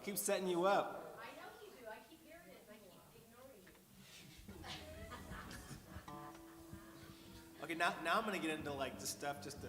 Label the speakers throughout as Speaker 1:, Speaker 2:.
Speaker 1: keep setting you up.
Speaker 2: I know you do. I keep hearing it. I keep ignoring you.
Speaker 1: Okay, now I'm gonna get into like this stuff just to.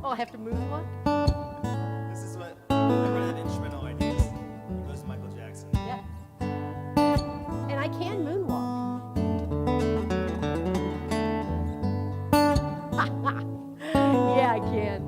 Speaker 2: I have to move one?
Speaker 1: This is what, whenever that instrumental ideas, it goes to Michael Jackson.
Speaker 2: Yeah. And I can moonwalk. Yeah, I can.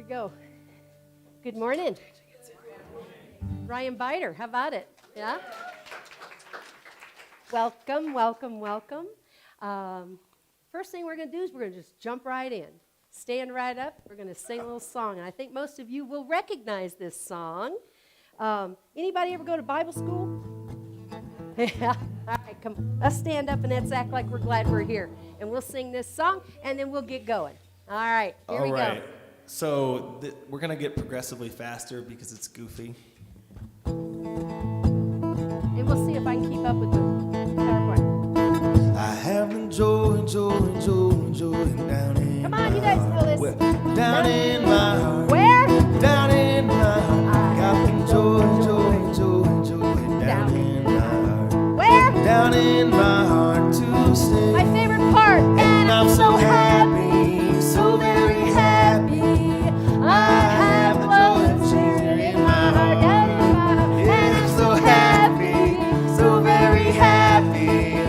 Speaker 2: Go. Good morning. Ryan Biter, how about it? Yeah? Welcome, welcome, welcome. First thing we're going to do is we're going to just jump right in. Stand right up. We're going to sing a little song. And I think most of you will recognize this song. Anybody ever go to Bible school? Yeah. All right, come on. Let's stand up and let's act like we're glad we're here. And we'll sing this song, and then we'll get going. All right, here we go.
Speaker 1: So we're going to get progressively faster because it's goofy.
Speaker 2: And we'll see if I can keep up with the PowerPoint.
Speaker 1: I have enjoyed down in
Speaker 2: Come on, you guys know this.
Speaker 1: Down in my heart.
Speaker 2: Where?
Speaker 1: Down in my heart. Got enjoy down in my heart.
Speaker 2: Where?
Speaker 1: Down in my heart to stay.
Speaker 2: My favorite part.
Speaker 1: And I'm so happy, so very happy. I have the joy of Jesus in my heart, down in my heart. And I'm so happy, so very happy.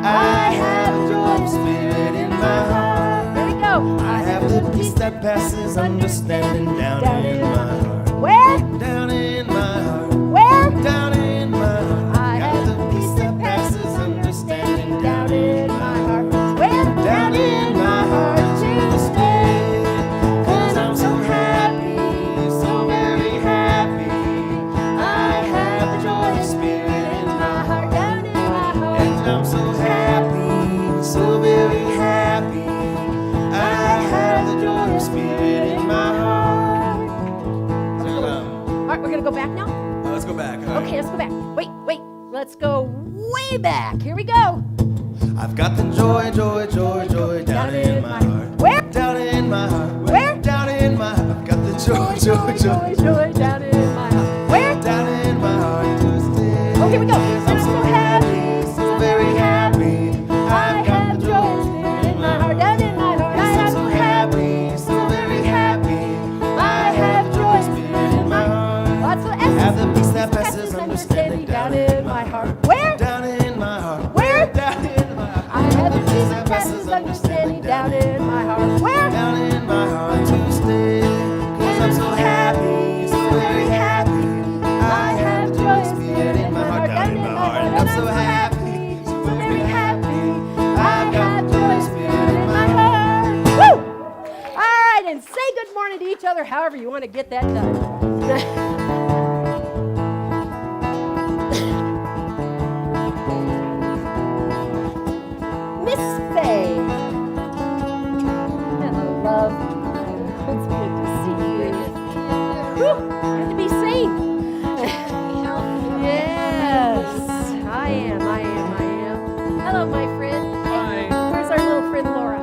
Speaker 1: I have the joy of Spirit in my heart.
Speaker 2: Here we go.
Speaker 1: I have the peace that passes understanding down in my heart.
Speaker 2: Where?
Speaker 1: Down in my heart.
Speaker 2: Where?
Speaker 1: Down in my heart.
Speaker 2: I have the peace that passes understanding down in my heart. Where?
Speaker 1: Down in my heart to stay. 'Cause I'm so happy, so very happy. I have the joy of Spirit in my heart.
Speaker 2: Down in my heart.
Speaker 1: And I'm so happy, so very happy. I have the joy of Spirit in my heart.
Speaker 2: All right, we're going to go back now?
Speaker 1: Let's go back.
Speaker 2: Okay, let's go back. Wait. Let's go way back. Here we go.
Speaker 1: I've got the joy down in my heart.
Speaker 2: Where?
Speaker 1: Down in my heart.
Speaker 2: Where?
Speaker 1: Down in my heart. I've got the joy
Speaker 2: down in my heart. Where?
Speaker 1: down in my heart to stay.
Speaker 2: Oh, here we go.
Speaker 1: I'm so happy, so very happy. I've got the joy
Speaker 2: in my heart, down in my heart.
Speaker 1: I'm so happy, so very happy. I have joy Spirit in my heart.
Speaker 2: Lots of
Speaker 1: Have the
Speaker 2: S's.
Speaker 1: peace that passes understanding
Speaker 2: down in my heart. Where?
Speaker 1: Down in my heart.
Speaker 2: Where?
Speaker 1: Down in my heart.
Speaker 2: I have the peace that passes understanding down in my heart. Where?
Speaker 1: Down in my heart to stay. 'Cause I'm so happy, so very happy. I have joy Spirit in my heart. Down in my heart. And I'm so happy, so very happy. I got joy Spirit in my heart.
Speaker 2: Woo! All right, and say good morning to each other however you want to get that done. Miss Faye. Hello, love. It's good to see you. Whew, good to be seen. Yes, I am. Hello, my friend. Hey, where's our little friend Laura?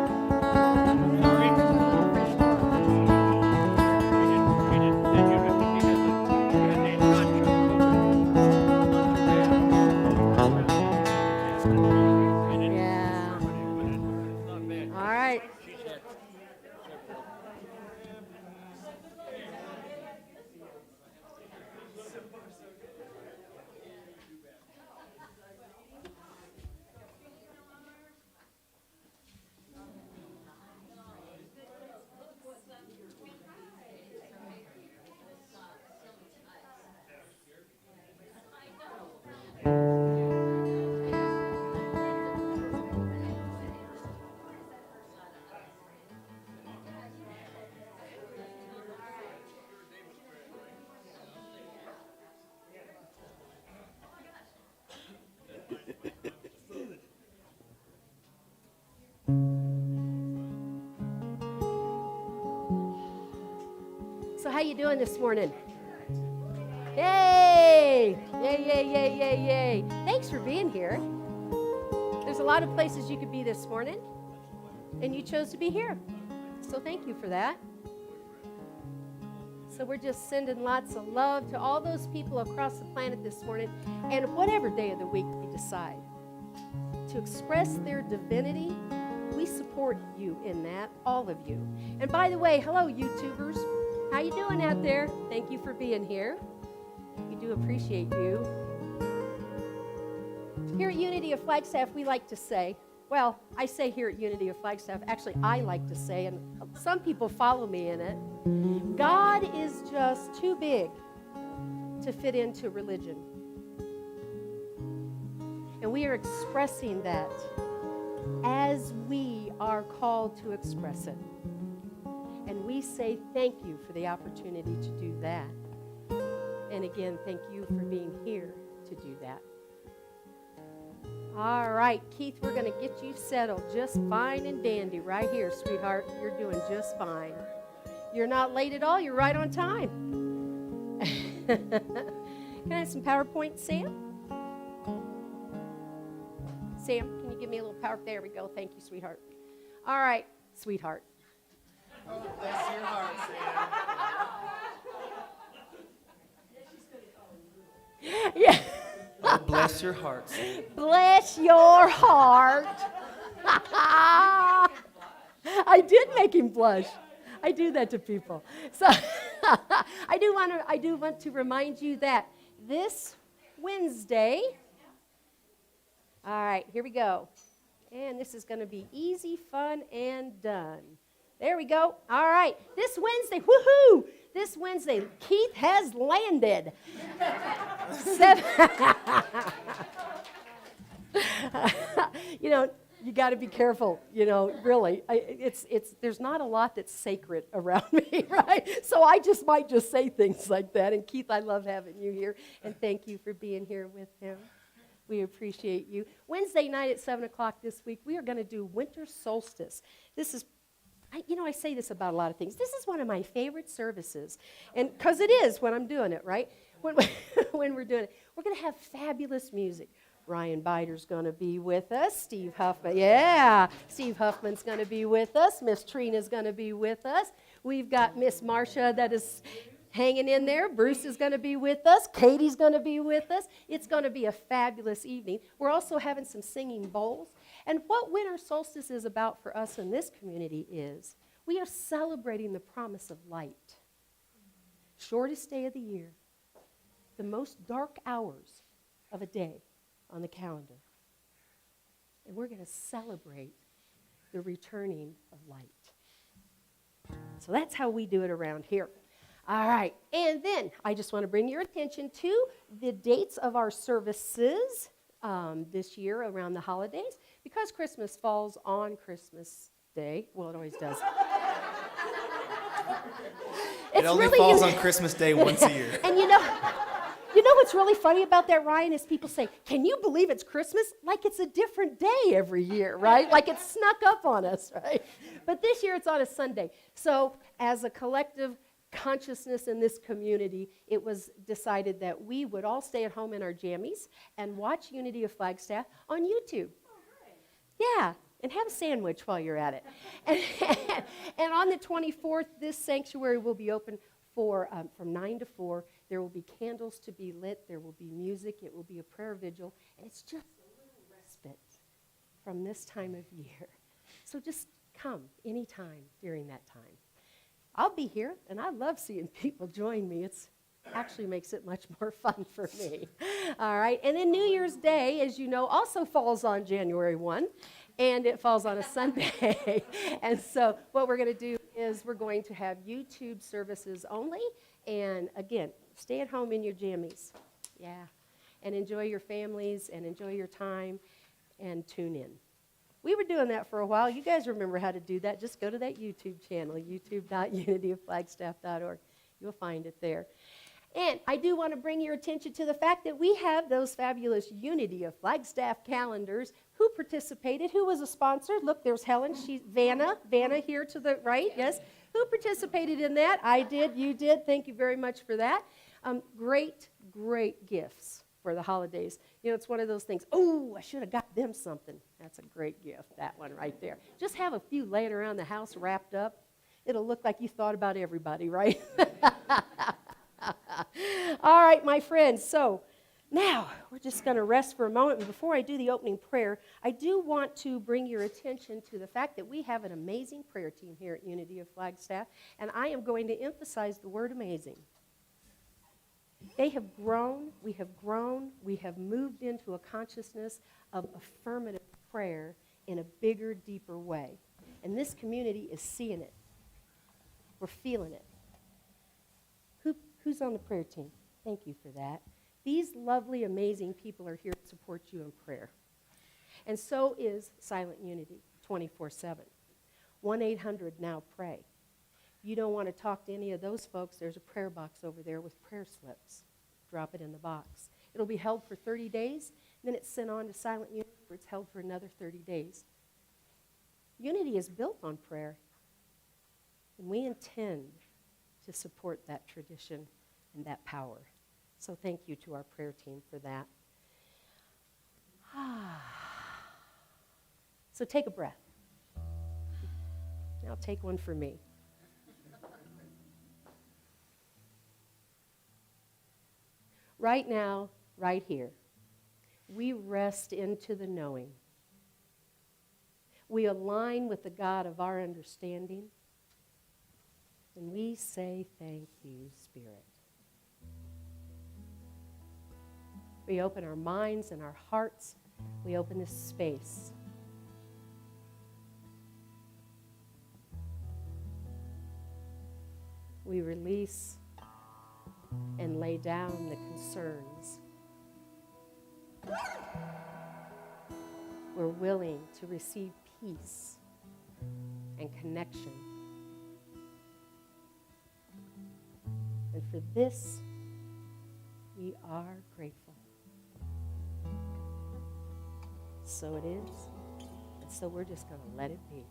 Speaker 2: So how you doing this morning? Yay! Yay, yay, yay, yay, yay. Thanks for being here. There's a lot of places you could be this morning, and you chose to be here. So thank you for that. So we're just sending lots of love to all those people across the planet this morning, and whatever day of the week you decide to express their divinity, we support you in that, all of you. And by the way, hello YouTubers. How you doing out there? Thank you for being here. We do appreciate you. Here at Unity of Flagstaff, we like to say, well, I say here at Unity of Flagstaff, actually I like to say, and some people follow me in it, God is just too big to fit into religion. And we are expressing that as we are called to express it. And we say thank you for the opportunity to do that. And again, thank you for being here to do that. All right, Keith, we're going to get you settled just fine and dandy right here, sweetheart. You're doing just fine. You're not late at all. You're right on time. Can I have some PowerPoint, Sam? Sam, can you give me a little power? There we go. Thank you, sweetheart. All right, sweetheart.
Speaker 3: Oh, bless your heart, Sam.
Speaker 2: Yeah.
Speaker 3: Oh, bless your heart, Sam.
Speaker 2: Bless your heart. I did make him blush. I do that to people. So I do want to remind you that this Wednesday, all right, here we go. And this is going to be easy, fun, and done. There we go. All right. This Wednesday, woohoo! This Wednesday, Keith has landed. You got to be careful, really. There's not a lot that's sacred around me, right? So I might just say things like that. And Keith, I love having you here, and thank you for being here with him. We appreciate you. Wednesday night at 7 o'clock this week, we are going to do Winter Solstice. This is, I say this about a lot of things. This is one of my favorite services, and because it is when I'm doing it, right? When we're doing it, we're going to have fabulous music. Ryan Bider's going to be with us. Steve Huffman, Steve Huffman's going to be with us. Miss Trina's going to be with us. We've got Miss Marcia that is hanging in there. Bruce is going to be with us. Katie's going to be with us. It's going to be a fabulous evening. We're also having some singing bowls. And what Winter Solstice is about for us in this community is we are celebrating the promise of light. Shortest day of the year, the most dark hours of a day on the calendar. And we're going to celebrate the returning of light. So that's how we do it around here. All right, and then I just want to bring your attention to the dates of our services this year around the holidays. Because Christmas falls on Christmas Day, well, it always does.
Speaker 3: It only falls on Christmas Day once a year.
Speaker 2: And you know what's really funny about that, Ryan, is people say, can you believe it's Christmas? Like it's a different day every year, right? Like it's snuck up on us, right? But this year it's on a Sunday. So as a collective consciousness in this community, it was decided that we would all stay at home in our jammies and watch Unity of Flagstaff on YouTube. Yeah, and have a sandwich while you're at it. And on the 24th, this sanctuary will be open for from 9 to 4. There will be candles to be lit. There will be music. It will be a prayer vigil. And it's just a little respite from this time of year. So just come anytime during that time. I'll be here, and I love seeing people join me. It actually makes it much more fun for me. All right, and then New Year's Day, as you know, also falls on January 1, and it falls on a Sunday. And so what we're going to do is we're going to have YouTube services only, and again, stay at home in your jammies, and enjoy your families, and enjoy your time, and tune in. We were doing that for a while. You guys remember how to do that. Just go to that YouTube channel, youtube.unityofflagstaff.org. You'll find it there. And I do want to bring your attention to the fact that we have those fabulous Unity of Flagstaff calendars. Who participated? Who was a sponsor? Look, there's Helen. She's Vanna here to the right, yes. Who participated in that? I did, you did. Thank you very much for that. Great, great gifts for the holidays. You know, it's one of those things, oh, I should have got them something. That's a great gift, that one right there. Just have a few laying around the house wrapped up. It'll look like you thought about everybody, right? All right, my friends, so now we're just going to rest for a moment. And before I do the opening prayer, I do want to bring your attention to the fact that we have an amazing prayer team here at Unity of Flagstaff, and I am going to emphasize the word amazing. They have grown, we have moved into a consciousness of affirmative prayer in a bigger, deeper way. And this community is seeing it. We're feeling it. Who's on the prayer team? Thank you for that. These lovely, amazing people are here to support you in prayer. And so is Silent Unity, 24/7. 1-800-NOW-PRAY. You don't want to talk to any of those folks, there's a prayer box over there with prayer slips. Drop it in the box. It'll be held for 30 days, then it's sent on to Silent Unity where it's held for another 30 days. Unity is built on prayer, and we intend to support that tradition and that power. So thank you to our prayer team for that. So take a breath. Now take one for me. Right now, right here, we rest into the knowing. We align with the God of our understanding, and we say, thank you, Spirit. We open our minds and our hearts. We open this space. We release and lay down the concerns. We're willing to receive peace and connection. And for this, we are grateful. So it is, and so we're just going to let it be.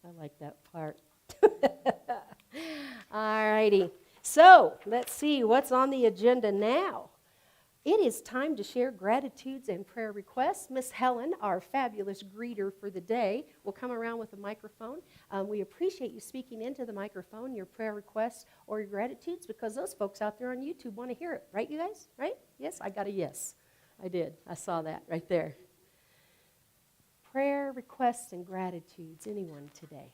Speaker 2: I like that part. All righty. So let's see what's on the agenda now. It is time to share gratitudes and prayer requests. Miss Helen, our fabulous greeter for the day, will come around with a microphone. We appreciate you speaking into the microphone, your prayer requests or your gratitudes, because those folks out there on YouTube want to hear it. Right, you guys? Right? Yes? I got a yes. I did. I saw that right there. Prayer requests and gratitudes. Anyone today?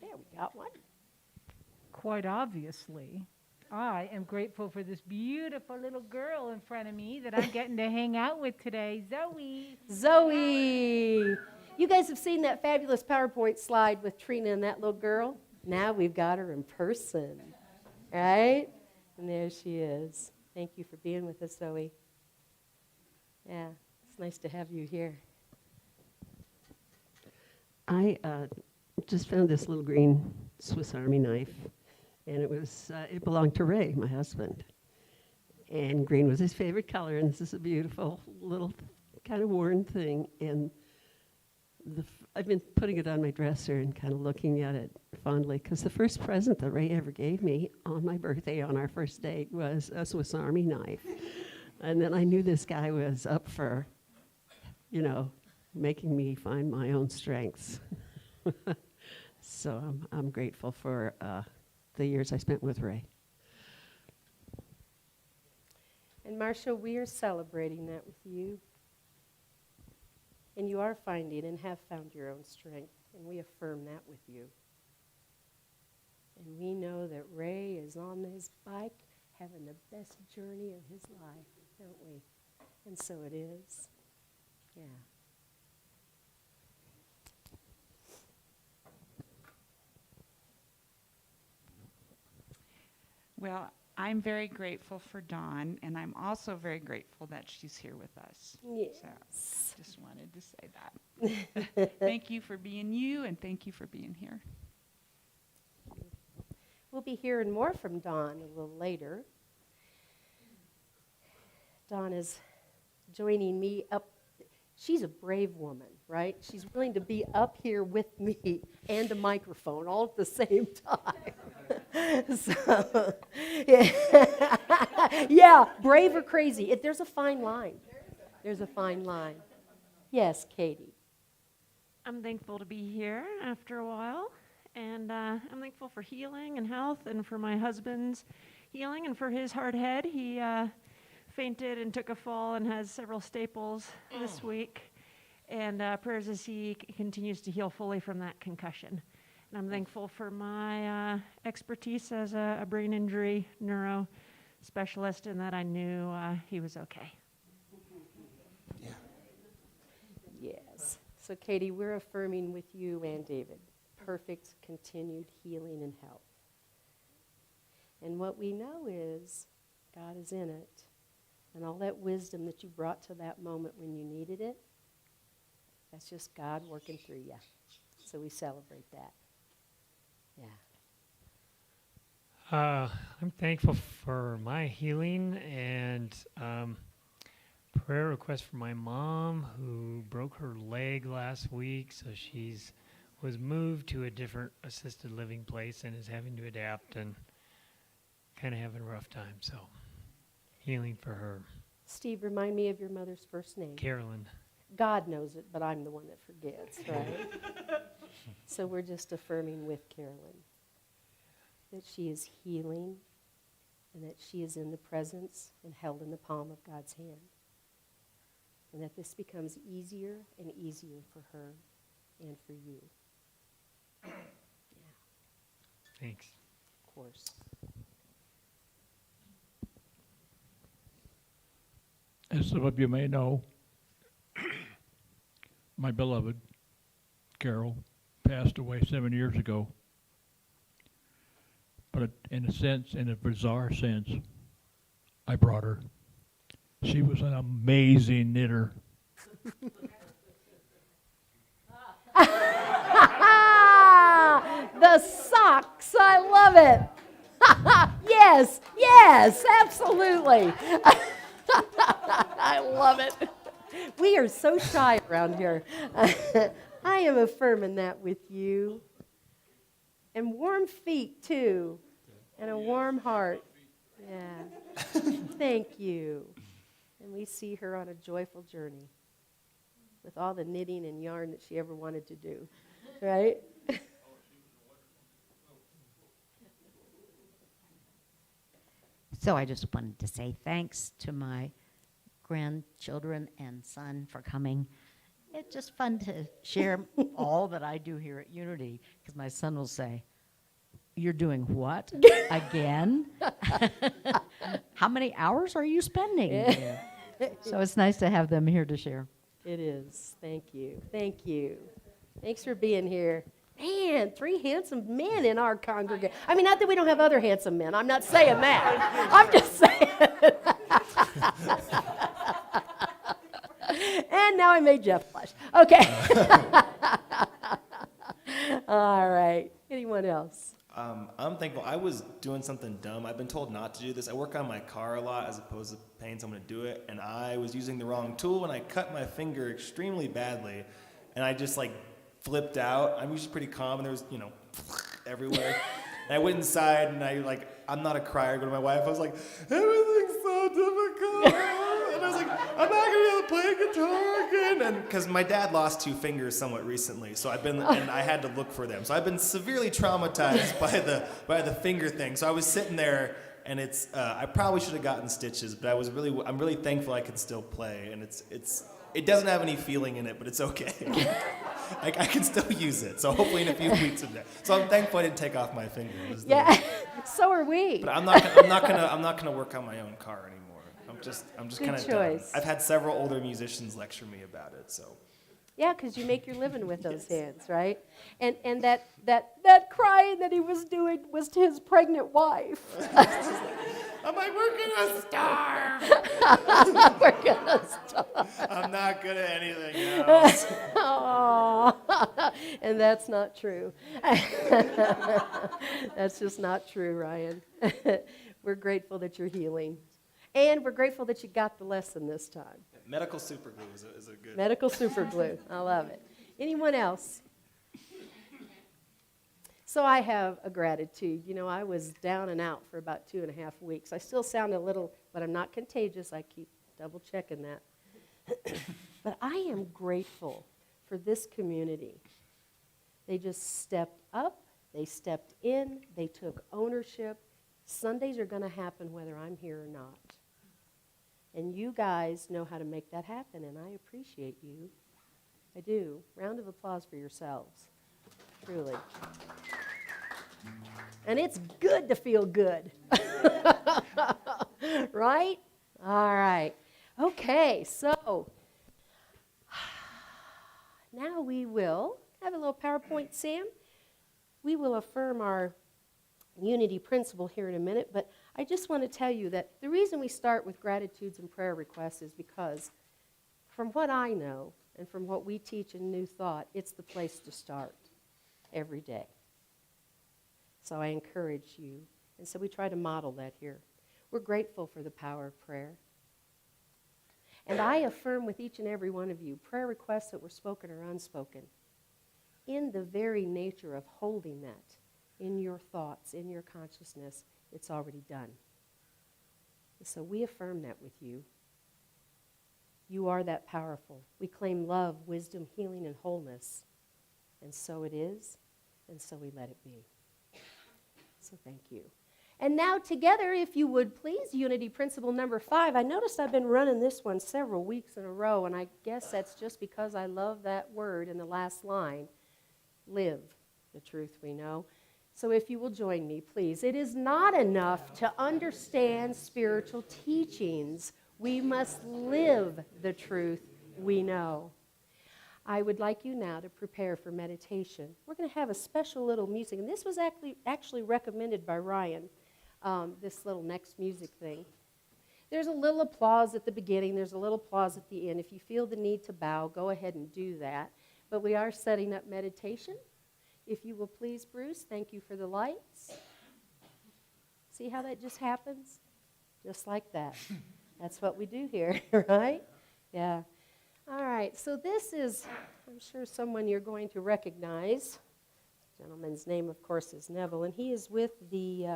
Speaker 2: There, we got one.
Speaker 4: Quite obviously, I am grateful for this beautiful little girl in front of me that I'm getting to hang out with today, Zoe.
Speaker 2: Zoe! You guys have seen that fabulous PowerPoint slide with Trina and that little girl? Now we've got her in person, right? And there she is. Thank you for being with us, Zoe. Yeah, it's nice to have you here.
Speaker 5: I just found this little green Swiss Army knife, and it belonged to Ray, my husband. And green was his favorite color, and this is a beautiful little kind of worn thing. And I've been putting it on my dresser and kind of looking at it fondly, because the first present that Ray ever gave me on my birthday, on our first date, was a Swiss Army knife. And then I knew this guy was up for, making me find my own strengths. So I'm grateful for the years I spent with Ray.
Speaker 2: And Marcia, we are celebrating that with you. And you are finding and have found your own strength, and we affirm that with you. And we know that Ray is on his bike having the best journey of his life, don't we? And so it is. Yeah.
Speaker 6: Well, I'm very grateful for Dawn, and I'm also very grateful that she's here with us.
Speaker 2: Yes.
Speaker 6: So just wanted to say that. Thank you for being you, and thank you for being here.
Speaker 2: We'll be hearing more from Dawn a little later. Dawn is joining me up. She's a brave woman, right? She's willing to be up here with me and a microphone all at the same time. So, yeah, brave or crazy. There's a fine line. There's a fine line. Yes, Katie.
Speaker 7: I'm thankful to be here after a while, and I'm thankful for healing and health, and for my husband's healing, and for his hard head. He fainted and took a fall and has several staples this week, and prayers as he continues to heal fully from that concussion. And I'm thankful for my expertise as a brain injury neuro specialist, and that I knew he was okay.
Speaker 2: Yes. So, Katie, we're affirming with you and David perfect continued healing and health. And what we know is God is in it. And all that wisdom that you brought to that moment when you needed it, that's just God working through you. So we celebrate that. Yeah.
Speaker 8: I'm thankful for my healing and prayer request for my mom who broke her leg last week, so she's was moved to a different assisted living place and is having to adapt and kind of having a rough time. So healing for her.
Speaker 2: Steve, remind me of your mother's first name.
Speaker 8: Carolyn.
Speaker 2: God knows it, but I'm the one that forgets, right? So we're just affirming with Carolyn that she is healing and that she is in the presence and held in the palm of God's hand. And that this becomes easier and easier for her and for you. Yeah,
Speaker 8: Thanks.
Speaker 2: of course.
Speaker 9: As some of you may know, my beloved Carol passed away 7 years ago. But in a sense, in a bizarre sense, I brought her. She was an amazing knitter.
Speaker 2: The socks, I love it. Yes, yes, absolutely. I love it. We are so shy around here. I am affirming that with you. And warm feet, too. And a warm heart. Yeah. Thank you. And we see her on a joyful journey with all the knitting and yarn that she ever wanted to do. Right?
Speaker 10: So I just wanted to say thanks to my grandchildren and son for coming. It's just fun to share all that I do here at Unity, because my son will say, "You're doing what? Again? How many hours are you spending here?" So it's nice to have them here to share.
Speaker 2: It is. Thank you. Thank you. Thanks for being here. Man, 3 handsome men in our congregation. I mean, not that we don't have other handsome men. I'm not saying that. I'm just saying. And now I made Jeff blush. Okay. All right. Anyone else?
Speaker 3: I'm thankful. I was doing something dumb. I've been told not to do this. I work on my car a lot as opposed to paying someone to do it, and I was using the wrong tool, and I cut my finger extremely badly, and I just flipped out. I'm usually pretty calm, and there was, everywhere. And I went inside, and I'm not a crier. I go to my wife. I was like, everything's so difficult. And I was like, I'm not going to be able to play guitar again. And because my dad lost 2 fingers somewhat recently, so and I had to look for them. So I've been severely traumatized by the finger thing. So I was sitting there, and I probably should have gotten stitches, but I'm really thankful I can still play. And it doesn't have any feeling in it, but it's okay. I can still use it. So hopefully in a few weeks of that. So I'm thankful I didn't take off my finger.
Speaker 2: Yeah, so are we.
Speaker 3: But I'm not gonna work on my own car anymore. I'm just kind of done. I've had several older musicians lecture me about it. So.
Speaker 2: Yeah, because you make your living with those hands, right? And that crying that he was doing was to his pregnant wife.
Speaker 3: I'm like, we're gonna starve.
Speaker 2: We're gonna starve.
Speaker 3: I'm not good at anything else.
Speaker 2: Aww. And that's not true. That's just not true, Ryan. We're grateful that you're healing. And we're grateful that you got the lesson this time.
Speaker 3: Medical super glue is a good.
Speaker 2: Medical super glue. I love it. Anyone else? So I have a gratitude. You know, I was down and out for about 2.5 weeks. I still sound a little, but I'm not contagious. I keep double checking that. But I am grateful for this community. They just stepped up. They stepped in. They took ownership. Sundays are going to happen whether I'm here or not. And you guys know how to make that happen, and I appreciate you. I do. Round of applause for yourselves, truly. And it's good to feel good. Right? All right. Okay, so now we will have a little PowerPoint, Sam. We will affirm our unity principle here in a minute, but I just want to tell you that the reason we start with gratitudes and prayer requests is because from what I know and from what we teach in New Thought, it's the place to start every day. So I encourage you, and so we try to model that here. We're grateful for the power of prayer. And I affirm with each and every one of you prayer requests that were spoken or unspoken in the very nature of holding that in your thoughts, in your consciousness, it's already done. So we affirm that with you. You are that powerful. We claim love, wisdom, healing, and wholeness. And so it is, and so we let it be. So thank you. And now together, if you would please, unity principle number 5. I noticed I've been running this one several weeks in a row, and I guess that's just because I love that word in the last line. Live the truth we know. So if you will join me, please. It is not enough to understand spiritual teachings. We must live the truth we know. I would like you now to prepare for meditation. We're going to have a special little music, and this was actually recommended by Ryan, this little next music thing. There's a little applause at the beginning. There's a little applause at the end. If you feel the need to bow, go ahead and do that. But we are setting up meditation. If you will please, Bruce, thank you for the lights. See how that just happens? Just like that. That's what we do here, right? Yeah. All right, so this is, I'm sure someone you're going to recognize. The gentleman's name, of course, is Neville, and he is with the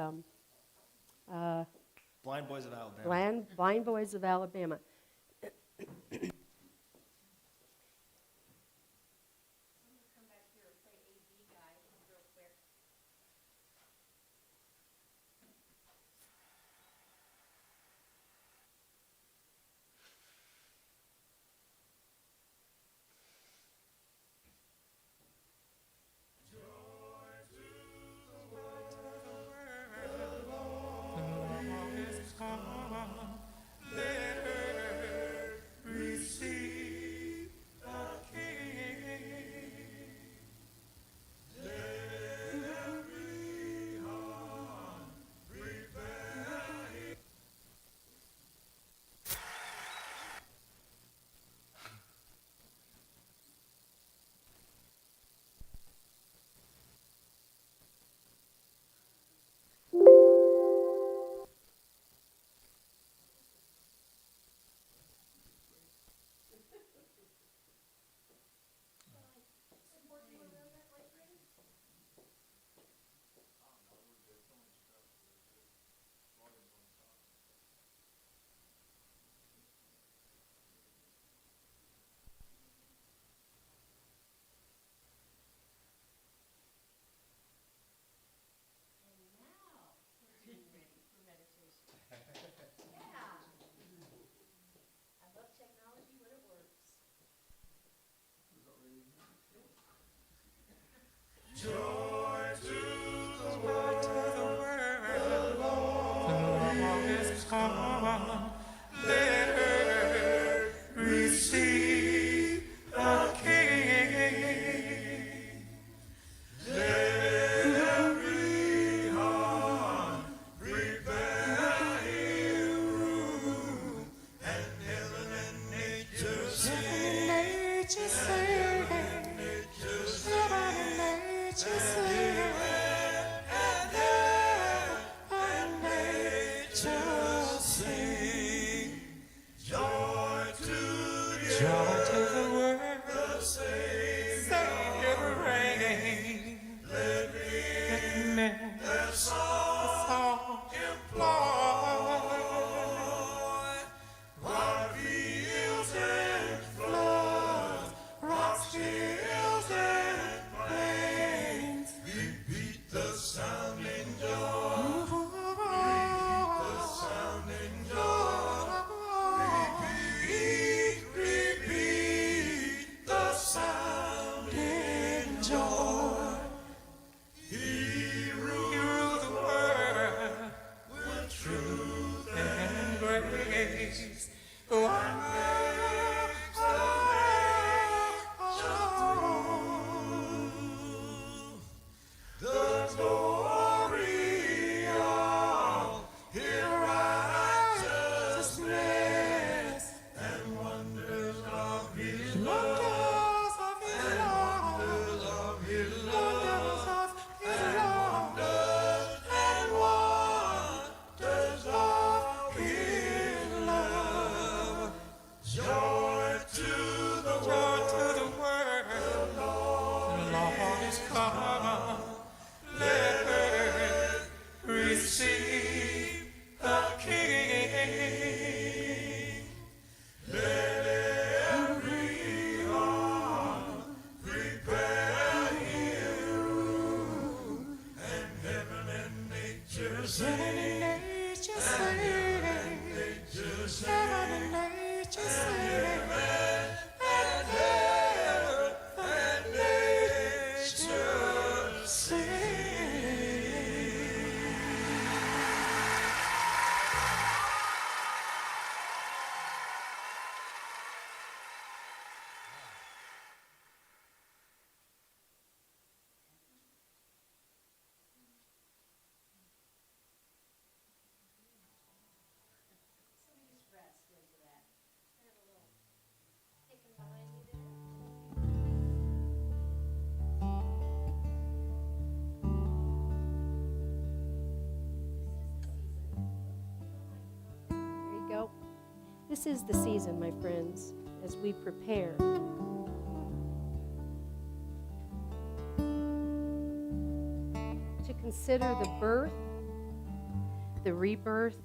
Speaker 3: Blind Boys of Alabama.
Speaker 2: Blind Boys of Alabama.
Speaker 1: Joy to
Speaker 11: Joy to the world, the Savior reigns. Let me their song employ. What fields and floods, rocks, hills, and plains, repeat the sounding joy. Repeat the sounding joy. Repeat the sounding joy. He rules the world with truth and grace. The glory of His righteousness and wonders of His love. And wonders of His love. And wonders of His love. Joy to the world. The Lord is come. Let earth receive the King. Let every heart prepare Him room. And heaven and nature sing. And heaven and nature sing. And earth and nature sing.
Speaker 2: There you go. This is the season, my friends, as we prepare to consider the birth, the rebirth,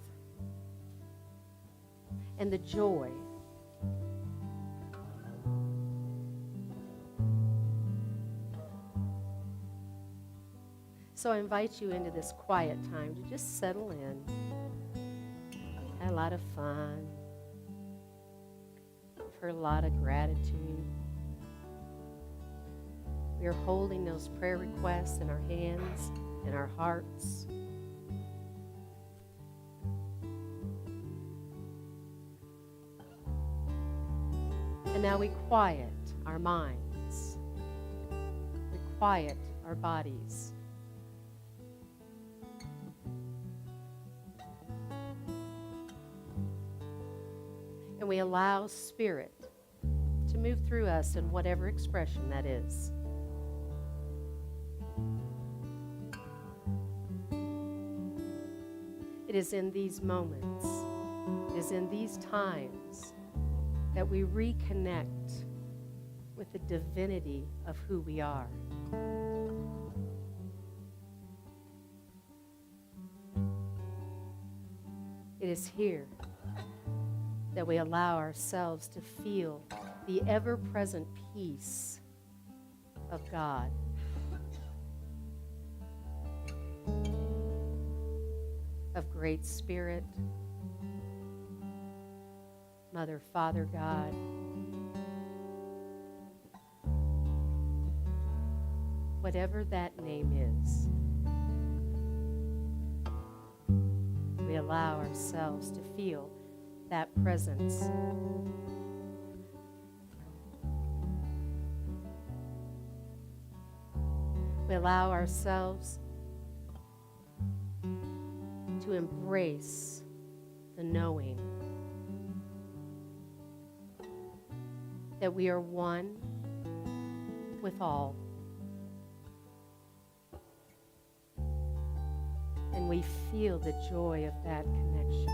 Speaker 2: and the joy So I invite you into this quiet time to just settle in. Had a lot of fun. I've heard a lot of gratitude. We are holding those prayer requests in our hands, in our hearts. And now we quiet our minds. We quiet our bodies. And we allow Spirit to move through us in whatever expression that is. It is in these moments, it is in these times that we reconnect with the divinity of who we are. It is here that we allow ourselves to feel the ever-present peace of God. Of Great Spirit, Mother, Father, God, whatever that name is, we allow ourselves to feel that presence. We allow ourselves to embrace the knowing that we are one with all. And we feel the joy of that connection.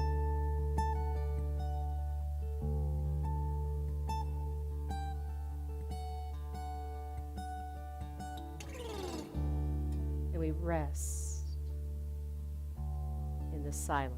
Speaker 2: we rest in the silence.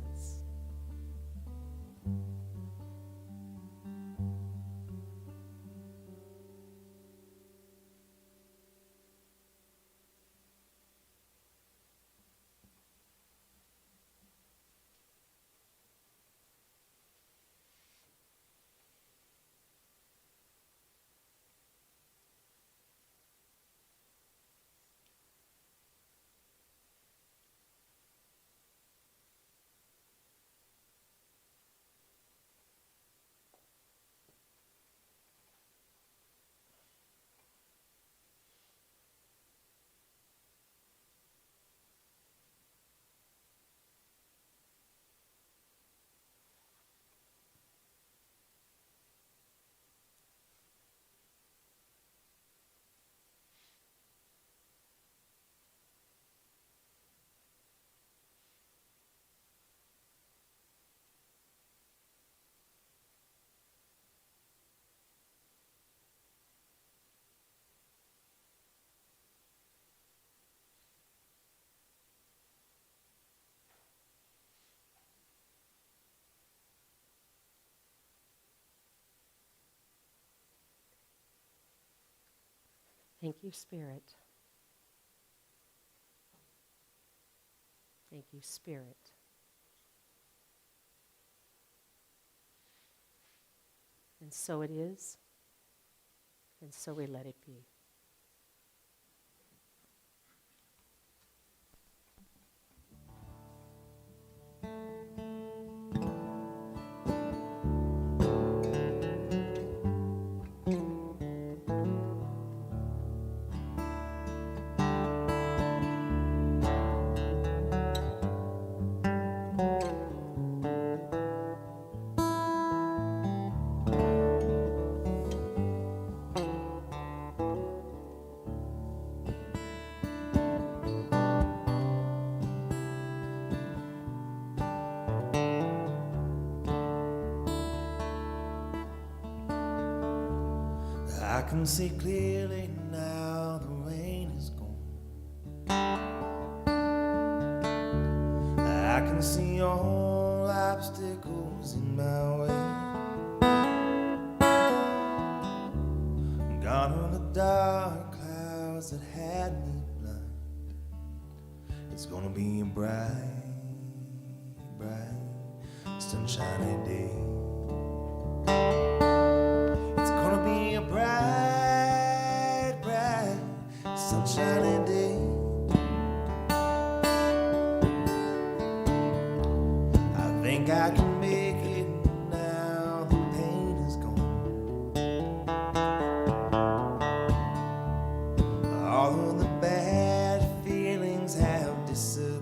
Speaker 2: Thank you, Spirit. Thank you, Spirit. And so it is, and so we let it be.
Speaker 11: I can see clearly now the rain is gone. I can see all obstacles in my way. Gone are the dark clouds that had me blind. It's gonna be a bright, bright, sunshiny day. It's gonna be a bright, bright, sunshiny day. I think I can make it now the pain is gone. All of the bad feelings have disappeared.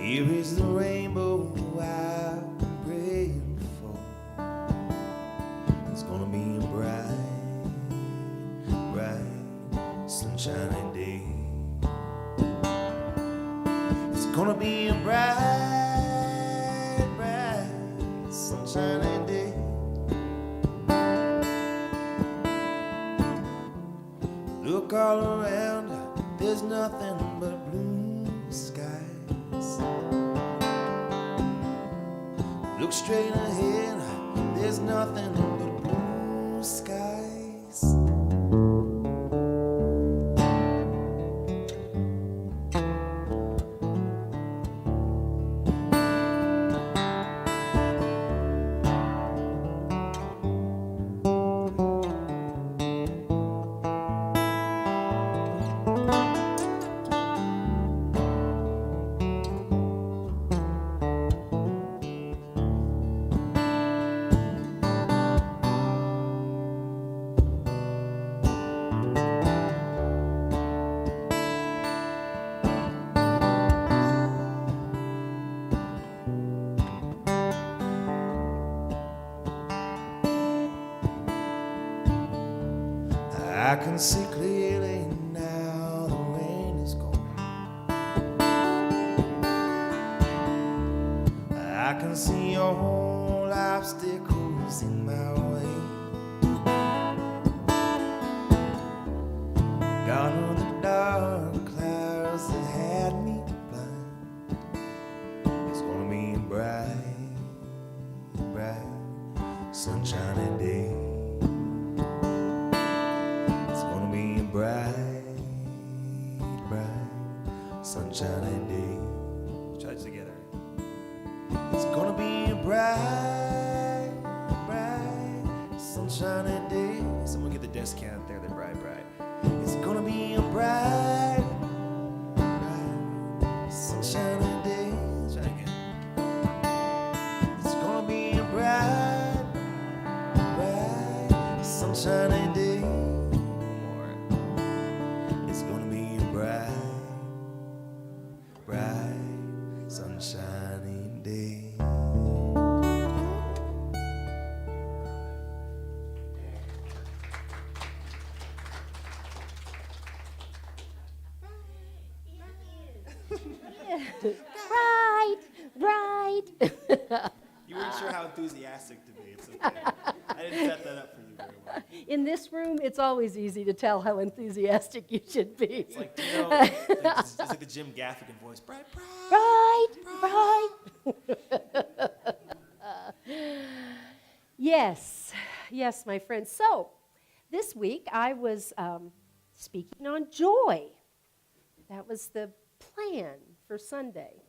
Speaker 11: Here is the rainbow I've been praying for. It's gonna be a bright, bright, sunshiny day. It's gonna be a bright, bright, sunshiny day. Look all around, there's nothing but blue skies. Look straight ahead, there's nothing but blue skies. I can see clearly now the rain is gone. I can see all obstacles in my way. sunshiny day. It's gonna be a bright, bright, sunshiny day.
Speaker 3: Try it together.
Speaker 11: It's gonna be a bright, bright, sunshiny day.
Speaker 3: Someone get the descant there, the bright, bright.
Speaker 11: It's gonna be a bright, bright, sunshiny day.
Speaker 3: Try it again.
Speaker 11: It's gonna be a bright, bright, sunshiny day.
Speaker 3: One more.
Speaker 11: It's gonna be a bright, bright, sunshiny day.
Speaker 2: Right, right.
Speaker 3: You weren't sure how enthusiastic to be. It's okay. I didn't set that up for you very well.
Speaker 2: In this room, it's always easy to tell how enthusiastic you should be.
Speaker 3: It's like, you know, it's like the Jim Gaffigan voice. Bright, bright.
Speaker 2: Right, right. Yes, yes, my friends. So, this week I was speaking on joy. That was the plan for Sunday.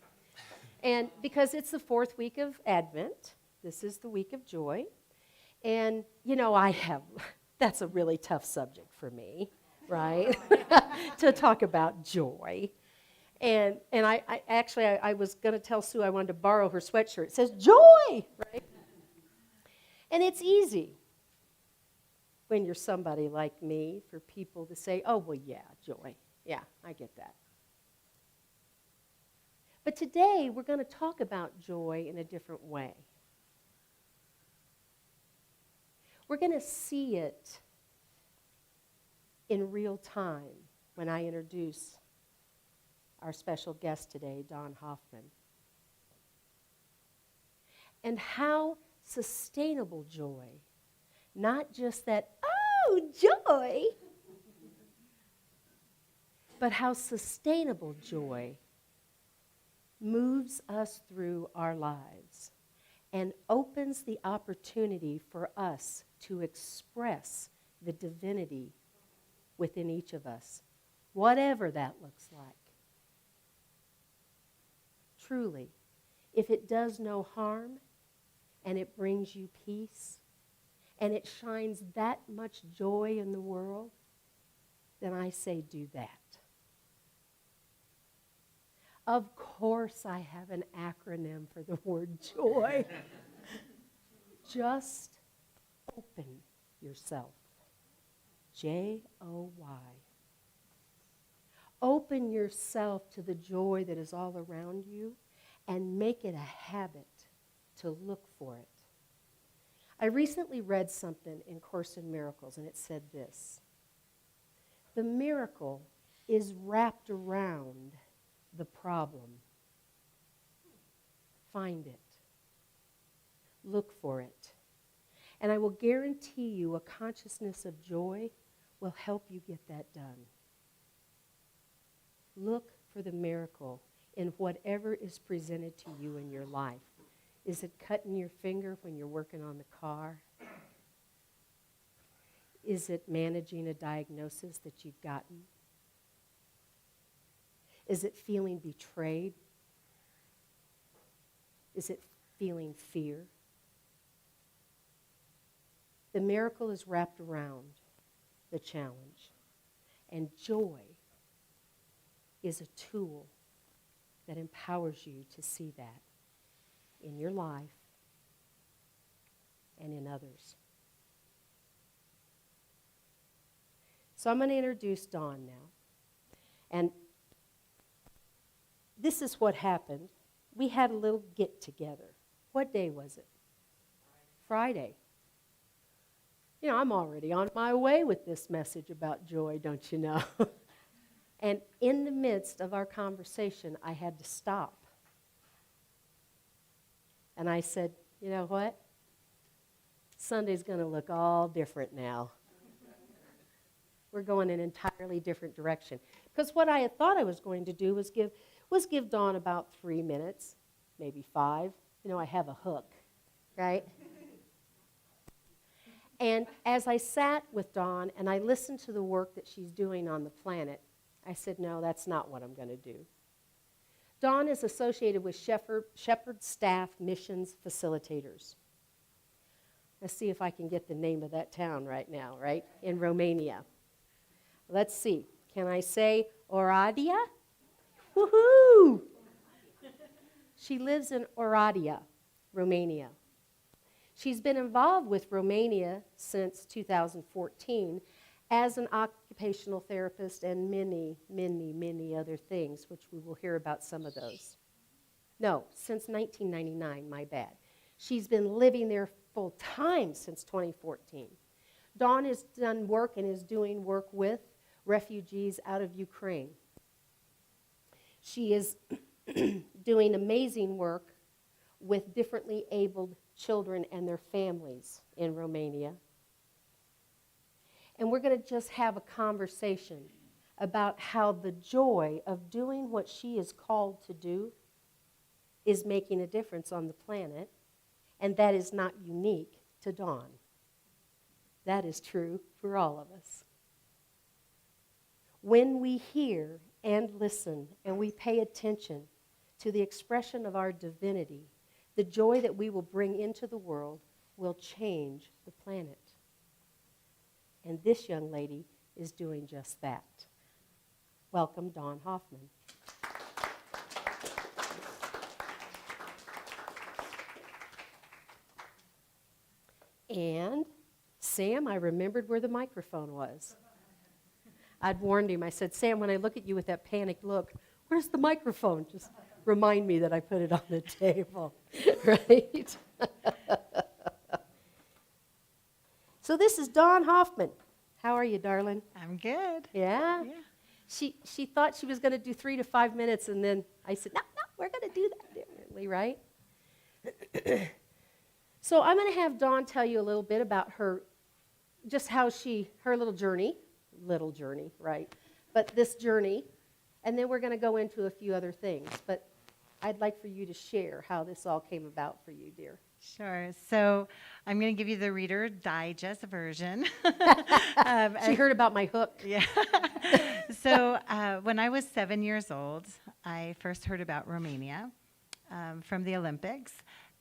Speaker 2: And because it's the fourth week of Advent, this is the week of joy. And, you know, that's a really tough subject for me, right? To talk about joy. And I was going to tell Sue I wanted to borrow her sweatshirt. It says joy, right? And it's easy when you're somebody like me for people to say, oh, well, yeah, joy. Yeah, I get that. But today we're going to talk about joy in a different way. We're going to see it in real time when I introduce our special guest today, Don Hoffman. And how sustainable joy, not just that, oh, joy, but how sustainable joy moves us through our lives and opens the opportunity for us to express the divinity within each of us, whatever that looks like. Truly, if it does no harm and it brings you peace and it shines that much joy in the world, then I say do that. Of course, I have an acronym for the word joy. Just open yourself. J-O-Y. Open yourself to the joy that is all around you and make it a habit to look for it. I recently read something in Course in Miracles, and it said this: the miracle is wrapped around the problem. Find it. Look for it. And I will guarantee you a consciousness of joy will help you get that done. Look for the miracle in whatever is presented to you in your life. Is it cutting your finger when you're working on the car? Is it managing a diagnosis that you've gotten? Is it feeling betrayed? Is it feeling fear? The miracle is wrapped around the challenge. And joy is a tool that empowers you to see that in your life and in others. So I'm going to introduce Dawn now. And this is what happened. We had a little get-together. What day was it? Friday. You know, I'm already on my way with this message about joy, don't you know? And in the midst of our conversation, I had to stop. And I said, you know what? Sunday's going to look all different now. We're going in an entirely different direction. Because what I had thought I was going to do was give Dawn about 3 minutes, maybe 5. You know, I have a hook, right? And as I sat with Dawn and I listened to the work that she's doing on the planet, I said, no, that's not what I'm going to do. Dawn is associated with Shepherd Staff Missions Facilitators. Let's see if I can get the name of that town right now, right? In Romania. Let's see. Can I say Oradea? Woohoo! She lives in Oradea, Romania. She's been involved with Romania since 2014 as an occupational therapist and many, many, many other things, which we will hear about some of those. No, since 1999, my bad. She's been living there full time since 2014. Dawn has done work and is doing work with refugees out of Ukraine. She is doing amazing work with differently abled children and their families in Romania. And we're going to just have a conversation about how the joy of doing what she is called to do is making a difference on the planet, and that is not unique to Dawn. That is true for all of us. When we hear and listen and we pay attention to the expression of our divinity, the joy that we will bring into the world will change the planet. And this young lady is doing just that. Welcome, Dawn Hoffman. And Sam, I remembered where the microphone was. I'd warned him. I said, Sam, when I look at you with that panicked look, where's the microphone? Just remind me that I put it on the table, right? So this is Dawn Hoffman. How are you, darling?
Speaker 12: I'm good.
Speaker 2: Yeah?
Speaker 12: Yeah.
Speaker 2: She thought she was going to do 3 to 5 minutes, and then I said, no, we're going to do that differently, right? So I'm going to have Dawn tell you a little bit about her, just how her little journey, right? But this journey, and then we're going to go into a few other things. But I'd like for you to share how this all came about for you, dear.
Speaker 12: Sure. So I'm going to give you the Reader Digest version.
Speaker 2: She heard about my hook.
Speaker 12: Yeah. So when I was 7 years old, I first heard about Romania from the Olympics.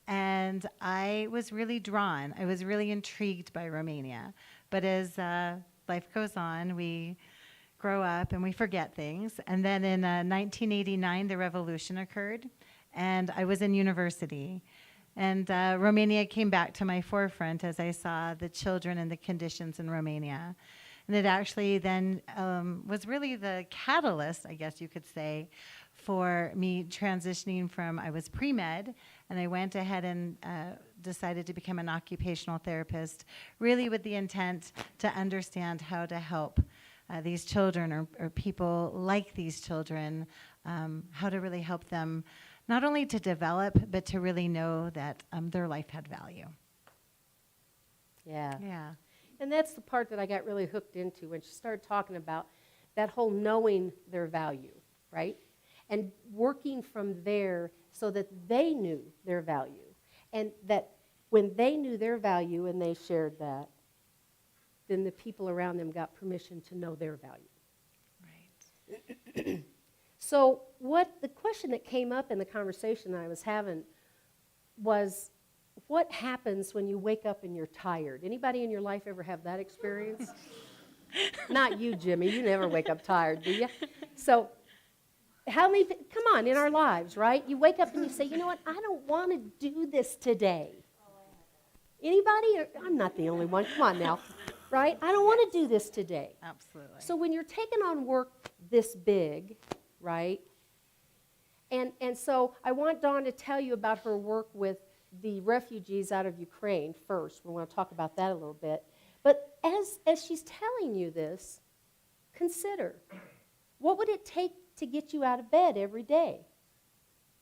Speaker 12: And I was really drawn. I was really intrigued by Romania. But as life goes on, we grow up and we forget things. And then in 1989, the revolution occurred, and I was in university. And Romania came back to my forefront as I saw the children and the conditions in Romania. And it actually then was really the catalyst, I guess you could say, for me transitioning from, I was pre-med, and I went ahead and decided to become an occupational therapist, really with the intent to understand how to help these children or people like these children, how to really help them not only to develop, but to really know that their life had value.
Speaker 2: Yeah.
Speaker 12: Yeah.
Speaker 2: And that's the part that I got really hooked into when she started talking about that whole knowing their value, right? And working from there so that they knew their value. And that when they knew their value and they shared that, then the people around them got permission to know their value.
Speaker 12: Right.
Speaker 2: So the question that came up in the conversation that I was having was, what happens when you wake up and you're tired? Anybody in your life ever have that experience? Not you, Jimmy. You never wake up tired, do you? So how many, come on, in our lives, right? You wake up and you say, you know what, I don't want to do this today. Anybody? I'm not the only one. Come on now, right? I don't want to do this today.
Speaker 12: Absolutely.
Speaker 2: So when you're taking on work this big, right? And so I want Dawn to tell you about her work with the refugees out of Ukraine first. We want to talk about that a little bit. But as she's telling you this, consider, what would it take to get you out of bed every day?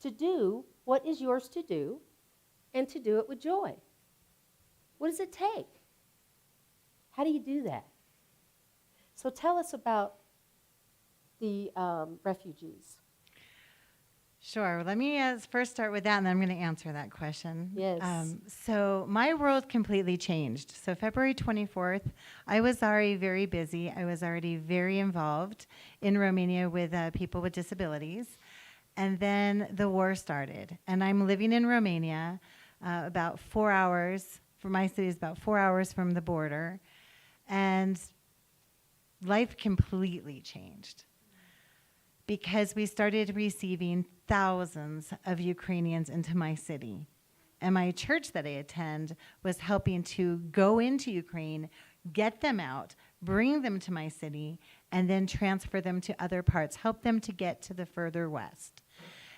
Speaker 2: To do what is yours to do, and to do it with joy. What does it take? How do you do that? So tell us about the refugees.
Speaker 12: Sure. Let me first start with that, and then I'm going to answer that question.
Speaker 2: Yes.
Speaker 12: So my world completely changed. So February 24th, I was already very busy. I was already very involved in Romania with people with disabilities. And then the war started. And I'm living in Romania, about 4 hours, from my city is about 4 hours from the border. And life completely changed, because we started receiving thousands of Ukrainians into my city. And my church that I attend was helping to go into Ukraine, get them out, bring them to my city, and then transfer them to other parts, help them to get to the further west.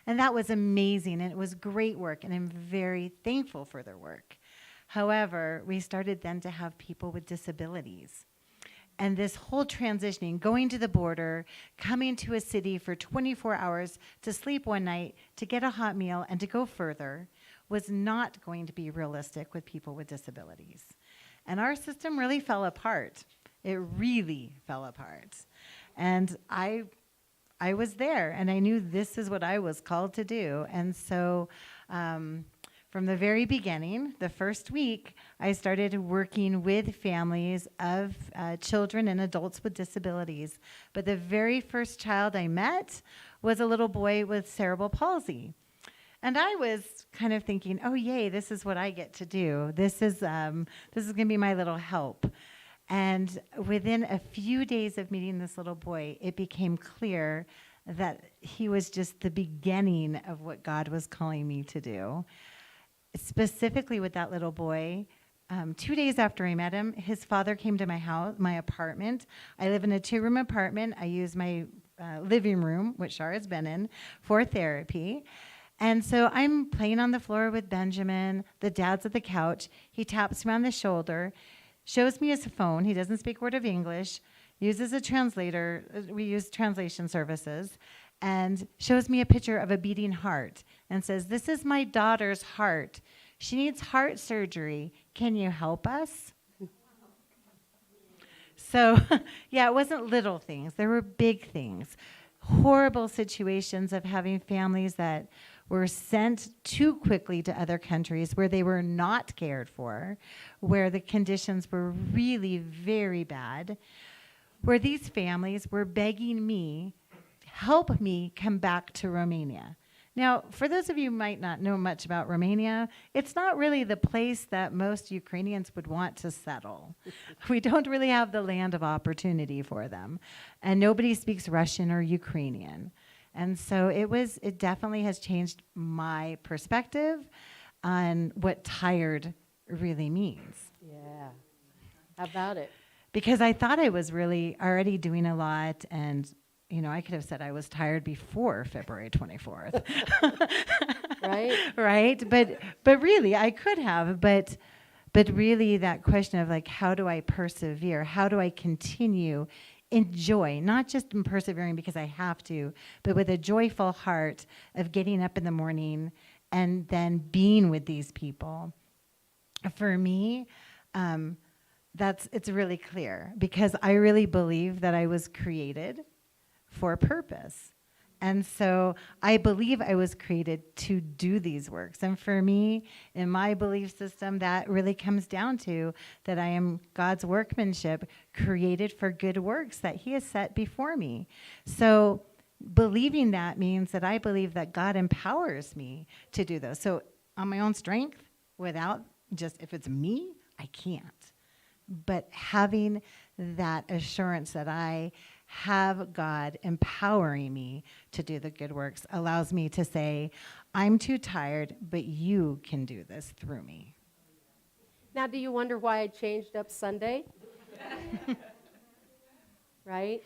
Speaker 12: And that was amazing, and it was great work, and I'm very thankful for their work. However, we started then to have people with disabilities. And this whole transitioning, going to the border, coming to a city for 24 hours to sleep one night, to get a hot meal, and to go further, was not going to be realistic with people with disabilities. And our system really fell apart. It really fell apart. And I was there, and I knew this is what I was called to do. And so from the very beginning, the first week, I started working with families of children and adults with disabilities. But the very first child I met was a little boy with cerebral palsy. And I was kind of thinking, oh, yay, this is what I get to do. This is going to be my little help. And within a few days of meeting this little boy, it became clear that he was just the beginning of what God was calling me to do. Specifically with that little boy, 2 days after I met him, his father came to my house, my apartment. I live in a 2-room apartment. I use my living room, which Shar has been in, for therapy. And so I'm playing on the floor with Benjamin. The dad's at the couch. He taps me on the shoulder, shows me his phone. He doesn't speak a word of English, uses a translator. We use translation services. And shows me a picture of a beating heart and says, "This is my daughter's heart. She needs heart surgery. Can you help us?" So, yeah, it wasn't little things. There were big things. Horrible situations of having families that were sent too quickly to other countries where they were not cared for, where the conditions were really very bad, where these families were begging me, help me come back to Romania. Now, for those of you who might not know much about Romania, it's not really the place that most Ukrainians would want to settle. We don't really have the land of opportunity for them. And nobody speaks Russian or Ukrainian. And so it definitely has changed my perspective on what tired really means.
Speaker 2: Yeah. How about it?
Speaker 12: Because I thought I was really already doing a lot, and I could have said I was tired before February 24th.
Speaker 2: Right?
Speaker 12: Right? But really, I could have. But really, that question of how do I persevere? How do I continue in joy? Not just in persevering because I have to, but with a joyful heart of getting up in the morning and then being with these people. For me, it's really clear, because I really believe that I was created for purpose. And so I believe I was created to do these works. And for me, in my belief system, that really comes down to that I am God's workmanship, created for good works that He has set before me. So believing that means that I believe that God empowers me to do those. So on my own strength, without if it's me, I can't. But having that assurance that I have God empowering me to do the good works allows me to say, I'm too tired, but you can do this through me.
Speaker 2: Now, do you wonder why I changed up Sunday? Right?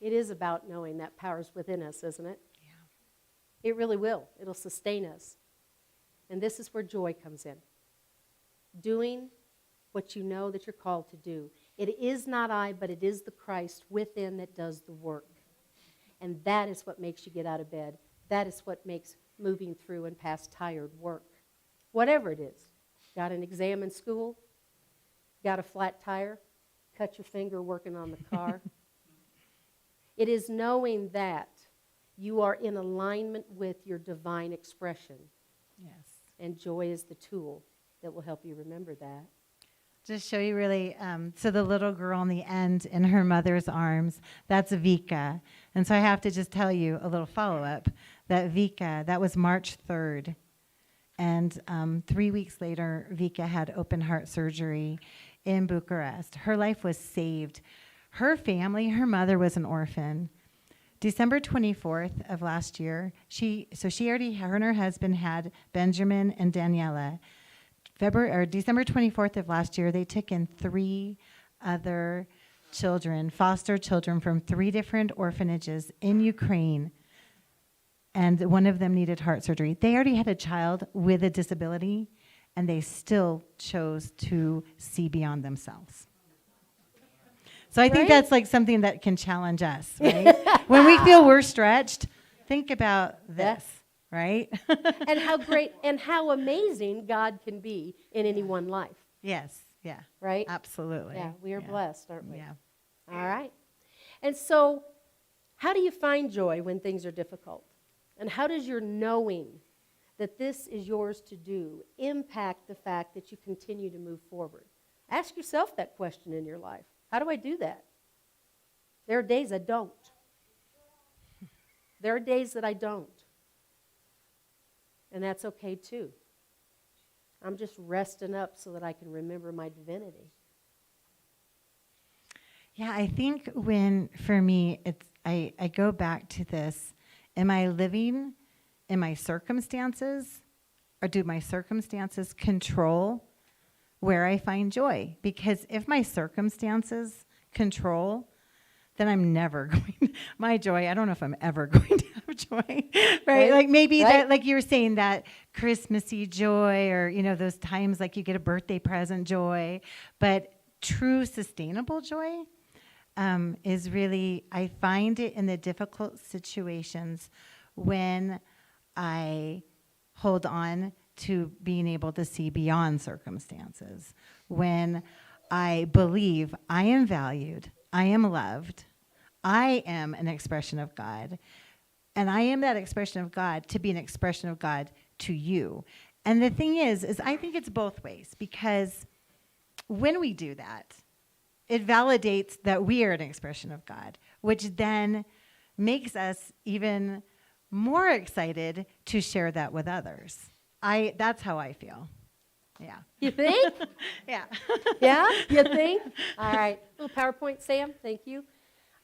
Speaker 2: It is about knowing that power's within us, isn't it? Yeah. It really will. It'll sustain us. And this is where joy comes in. Doing what you know that you're called to do. It is not I, but it is the Christ within that does the work. And that is what makes you get out of bed. That is what makes moving through and past tired work. Whatever it is. Got an exam in school? Got a flat tire? Cut your finger working on the car? It is knowing that You are in alignment with your divine expression.
Speaker 12: Yes.
Speaker 2: And joy is the tool that will help you remember that.
Speaker 12: Just show you really, so the little girl on the end in her mother's arms, that's Vika. And so I have to just tell you a little follow-up, that Vika, that was March 3rd. And 3 weeks later, Vika had open heart surgery in Bucharest. Her life was saved. Her family, her mother was an orphan. December 24th of last year, her and her husband had Benjamin and Daniela. December 24th of last year, they took in 3 other children, foster children from 3 different orphanages in Ukraine, and one of them needed heart surgery. They already had a child with a disability, and they still chose to see beyond themselves. So I think that's like something that can challenge us, right? When we feel we're stretched, think about this. Right?
Speaker 2: And how great and how amazing God can be in anyone's life.
Speaker 12: Yes. Yeah.
Speaker 2: Right?
Speaker 12: Absolutely.
Speaker 2: Yeah, we are blessed, aren't we?
Speaker 12: Yeah.
Speaker 2: All right. And so, how do you find joy when things are difficult? And how does your knowing that this is yours to do impact the fact that you continue to move forward? Ask yourself that question in your life. How do I do that? There are days I don't. There are days that I don't. And that's okay too. I'm just resting up so that I can remember my divinity.
Speaker 12: Yeah, I think for me, I go back to this. Am I living in my circumstances, or do my circumstances control where I find joy? Because if my circumstances control, then I'm never going, my joy, I don't know if I'm ever going to have joy, right? Like maybe that, like you were saying, that Christmassy joy, or, those times like you get a birthday present joy, but true sustainable joy is really, I find it in the difficult situations when I hold on to being able to see beyond circumstances, when I believe I am valued, I am loved, I am an expression of God, and I am that expression of God to be an expression of God to you. And the thing is I think it's both ways, because when we do that, it validates that we are an expression of God, which then makes us even more excited to share that with others. That's how I feel. Yeah.
Speaker 2: You think?
Speaker 12: Yeah.
Speaker 2: Yeah? You think? All right. Little PowerPoint, Sam. Thank you.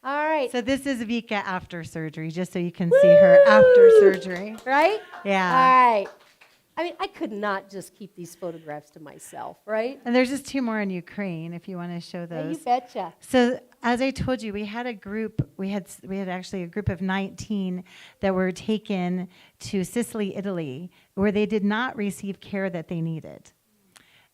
Speaker 2: All right.
Speaker 12: So this is Vika after surgery, just so you can see her after surgery.
Speaker 2: Right?
Speaker 12: Yeah.
Speaker 2: All right. I mean, I could not just keep these photographs to myself, right?
Speaker 12: And there's just 2 more in Ukraine, if you want to show
Speaker 2: Yeah,
Speaker 12: those.
Speaker 2: you betcha.
Speaker 12: So as I told you, we had a group. We had actually a group of 19 that were taken to Sicily, Italy, where they did not receive care that they needed.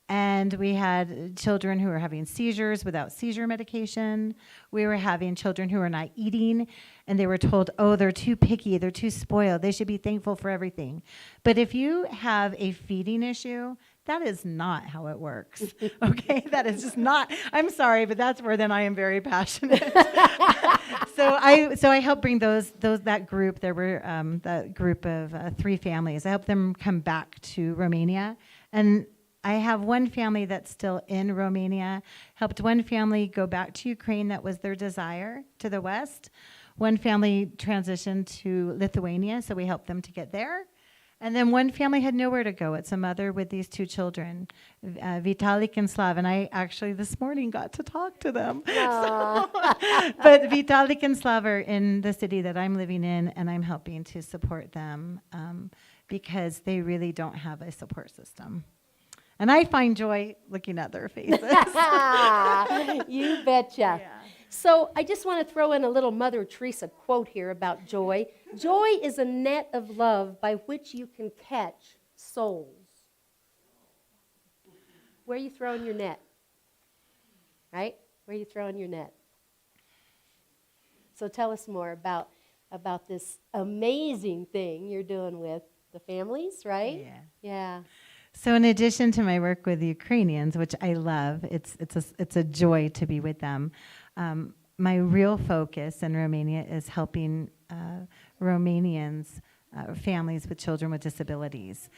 Speaker 12: And we had children who were having seizures without seizure medication. We were having children who were not eating, and they were told, oh, they're too picky, they're too spoiled, they should be thankful for everything. But if you have a feeding issue, that is not how it works, okay? That is just not, I'm sorry, but that's where then I am very passionate. So I helped bring that group, there were that group of 3 families, I helped them come back to Romania. And I have one family that's still in Romania, helped one family go back to Ukraine, that was their desire, to the west. One family transitioned to Lithuania, so we helped them to get there. And then one family had nowhere to go. It's a mother with these 2 children, Vitalik and Slav. And I actually this morning got to talk to them. So, but Vitalik and Slav are in the city that I'm living in, and I'm helping to support them because they really don't have a support system. And I find joy looking at their faces.
Speaker 2: You betcha. Yeah. So I just want to throw in a little Mother Teresa quote here about joy. Joy is a net of love by which you can catch souls. Where are you throwing your net? Right? Where are you throwing your net? So tell us more about this amazing thing you're doing with the families, right?
Speaker 12: Yeah.
Speaker 2: Yeah.
Speaker 12: So in addition to my work with the Ukrainians, which I love, it's a joy to be with them. My real focus in Romania is helping Romanians, families with children with disabilities.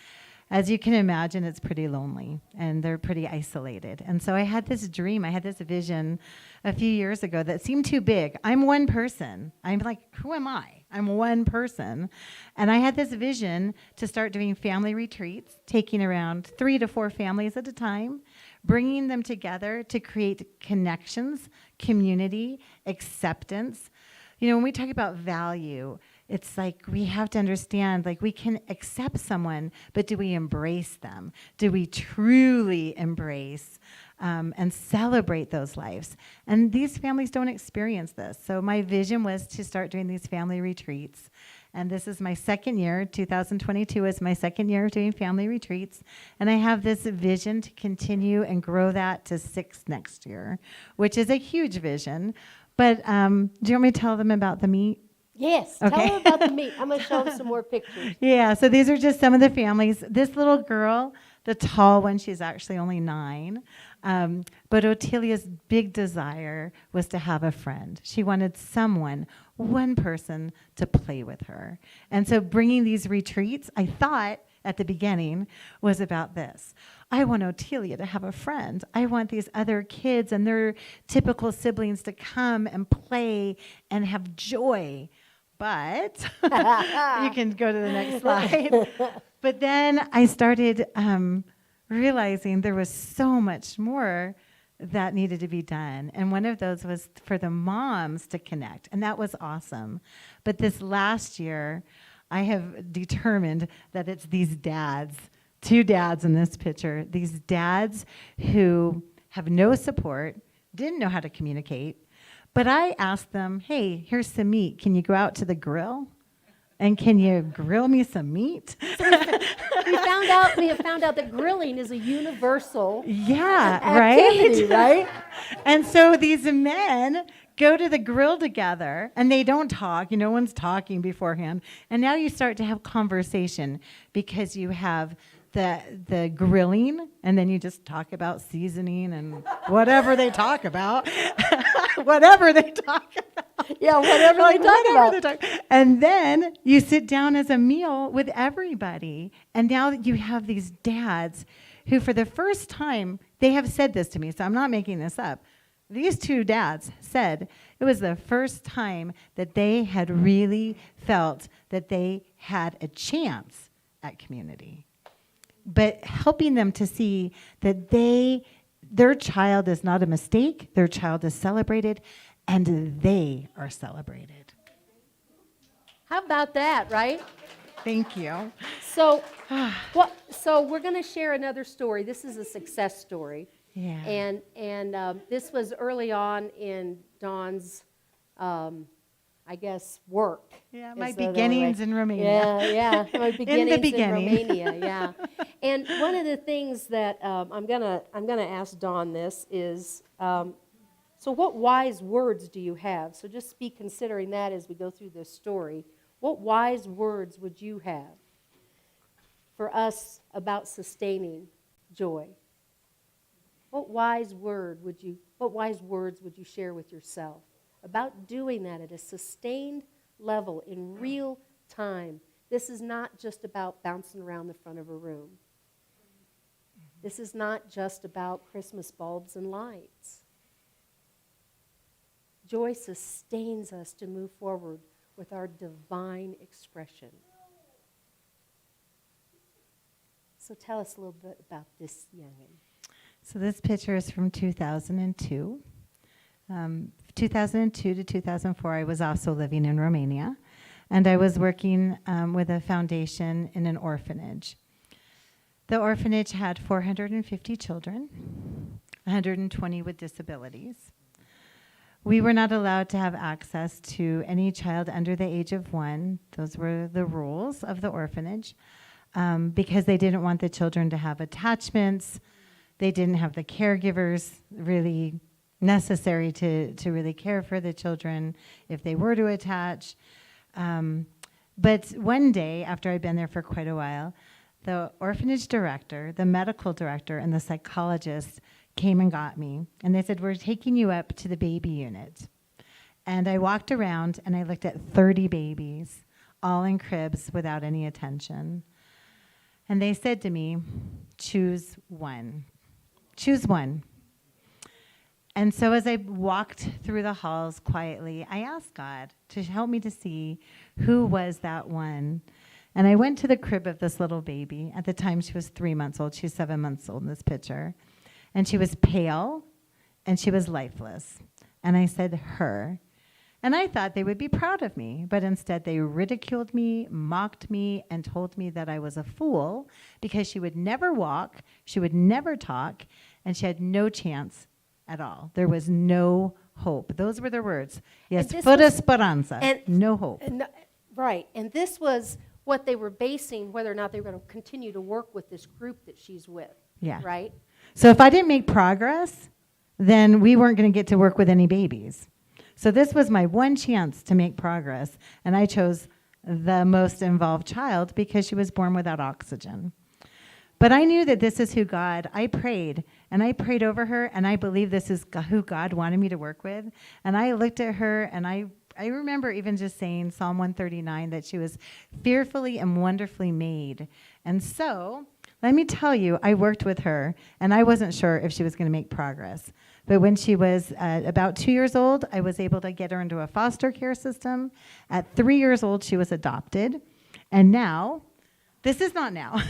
Speaker 12: As you can imagine, it's pretty lonely and they're pretty isolated. And so I had this dream, I had this vision a few years ago that seemed too big. I'm one person. I'm like, who am I? I'm one person. And I had this vision to start doing family retreats, taking around 3 to 4 families at a time, bringing them together to create connections, community, acceptance. You know, when we talk about value, it's like we have to understand, like we can accept someone, but do we embrace them? Do we truly embrace and celebrate those lives? And these families don't experience this. So my vision was to start doing these family retreats. And this is my second year. 2022 is my second year of doing family retreats. And I have this vision to continue and grow that to 6 next year, which is a huge vision. But do you want me to tell them about the meat?
Speaker 2: Yes,
Speaker 12: Okay.
Speaker 2: tell them about the meat. I'm going to show them some more pictures.
Speaker 12: Yeah, so these are just some of the families. This little girl, the tall one, she's actually only 9. But Otilia's big desire was to have a friend. She wanted someone, one person, to play with her. And so bringing these retreats, I thought at the beginning, was about this. I want Otilia to have a friend. I want these other kids and their typical siblings to come and play and have joy. But you can go to the next slide. But then I started realizing there was so much more that needed to be done. And one of those was for the moms to connect. And that was awesome. But this last year, I have determined that it's these dads, 2 dads in this picture, these dads who have no support, didn't know how to communicate. But I asked them, hey, here's some meat. Can you go out to the grill? And can you grill me some meat?
Speaker 2: We have found out that grilling is a universal
Speaker 12: Right?
Speaker 2: activity, right?
Speaker 12: And so these men go to the grill together, and they don't talk. No one's talking beforehand. And now you start to have conversation because you have the grilling, and then you just talk about seasoning and whatever they talk about. Whatever they talk about.
Speaker 2: Yeah, whatever they talk about.
Speaker 12: And then you sit down as a meal with everybody. And now you have these dads who, for the first time, they have said this to me, so I'm not making this up. These 2 dads said it was the first time that they had really felt that they had a chance at community. But helping them to see that their child is not a mistake, their child is celebrated, and they are celebrated.
Speaker 2: How about that, right?
Speaker 12: Thank you.
Speaker 2: So, so we're going to share another story. This is a success story.
Speaker 12: Yeah.
Speaker 2: And this was early on in Dawn's, I guess, work.
Speaker 12: Yeah, my
Speaker 2: is the only
Speaker 12: beginnings
Speaker 2: way.
Speaker 12: in Romania.
Speaker 2: Yeah, my beginnings in
Speaker 12: beginning.
Speaker 2: Romania. Yeah. And one of the things that I'm gonna ask Dawn this is, so what wise words do you have? So just be considering that as we go through this story. What wise words would you have for us about sustaining joy? What wise words would you share with yourself about doing that at a sustained level in real time? This is not just about bouncing around the front of a room. This is not just about Christmas bulbs and lights. Joy sustains us to move forward with our divine expression. So tell us a little bit about this youngin'.
Speaker 12: So this picture is from 2002. 2002 to 2004, I was also living in Romania, and I was working with a foundation in an orphanage. The orphanage had 450 children, 120 with disabilities. We were not allowed to have access to any child under the age of 1. Those were the rules of the orphanage, because they didn't want the children to have attachments. They didn't have the caregivers really necessary to really care for the children if they were to attach. But one day, after I'd been there for quite a while, the orphanage director, the medical director, and the psychologist came and got me. And they said, we're taking you up to the baby unit. And I walked around and I looked at 30 babies, all in cribs without any attention. And they said to me, choose one. Choose one. And so as I walked through the halls quietly, I asked God to help me to see who was that one. And I went to the crib of this little baby. At the time, she was 3 months old. She's 7 months old in this picture. And she was pale, and she was lifeless. And I said, her. And I thought they would be proud of me, but instead they ridiculed me, mocked me, and told me that I was a fool because she would never walk, she would never talk, and she had no chance at all. There was no hope. Those were their words. Yes, fuera esperanza, no hope.
Speaker 2: Right, and this was what they were basing whether or not they were going to continue to work with this group that she's with.
Speaker 12: Yeah.
Speaker 2: Right?
Speaker 12: So if I didn't make progress, then we weren't going to get to work with any babies. So this was my one chance to make progress, and I chose the most involved child because she was born without oxygen. But I knew that this is who I prayed over her, and I believe this is who God wanted me to work with. And I looked at her, and I remember even just saying Psalm 139, that she was fearfully and wonderfully made. And so, let me tell you, I worked with her, and I wasn't sure if she was going to make progress. But when she was about 2 years old, I was able to get her into a foster care system. At 3 years old, she was adopted. And now, this is not now.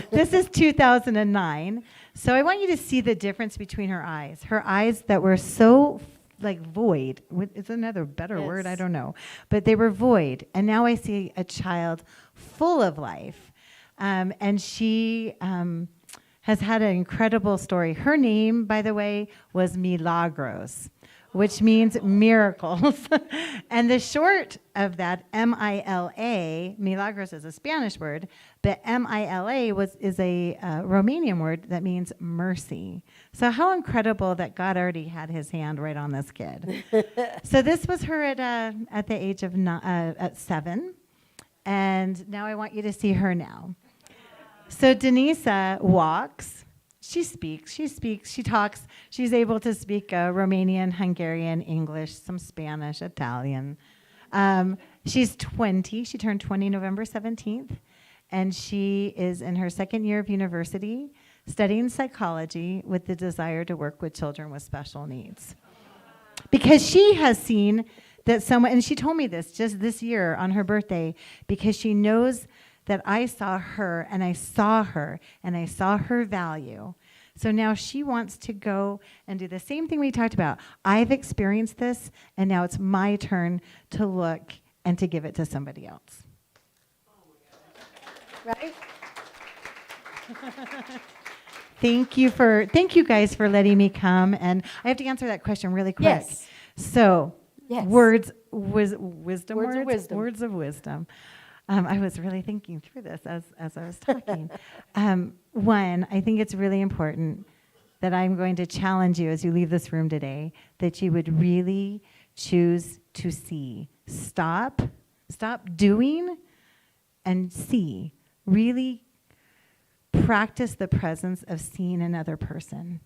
Speaker 12: This is 2009. So I want you to see the difference between her eyes. Her eyes that were so like void. Is another better word? I don't know. But they were void. And now I see a child full of life. And she has had an incredible story. Her name, by the way, was Milagros, which means miracles. And the short of that, M-I-L-A, Milagros is a Spanish word, but M-I-L-A is a Romanian word that means mercy. So how incredible that God already had his hand right on this kid. So this was her at the age of at 7. And now I want you to see her now. So Denisa walks, she speaks, she talks. She's able to speak Romanian, Hungarian, English, some Spanish, Italian. She's 20. She turned 20 November 17th. And she is in her second year of university studying psychology with the desire to work with children with special needs. Because she has seen that someone, and she told me this just this year on her birthday, because she knows that I saw her, and I saw her, and I saw her value. So now she wants to go and do the same thing we talked about. I've experienced this, and now it's my turn to look and to give it to somebody else.
Speaker 2: Right?
Speaker 12: Thank you guys for letting me come, and I have to answer that question really quick.
Speaker 2: Yes.
Speaker 12: So,
Speaker 2: Yes.
Speaker 12: Words of wisdom. I was really thinking through this as I was talking. One, I think it's really important that I'm going to challenge you as you leave this room today, that you would really choose to see. Stop doing and see. Really practice the presence of seeing another person.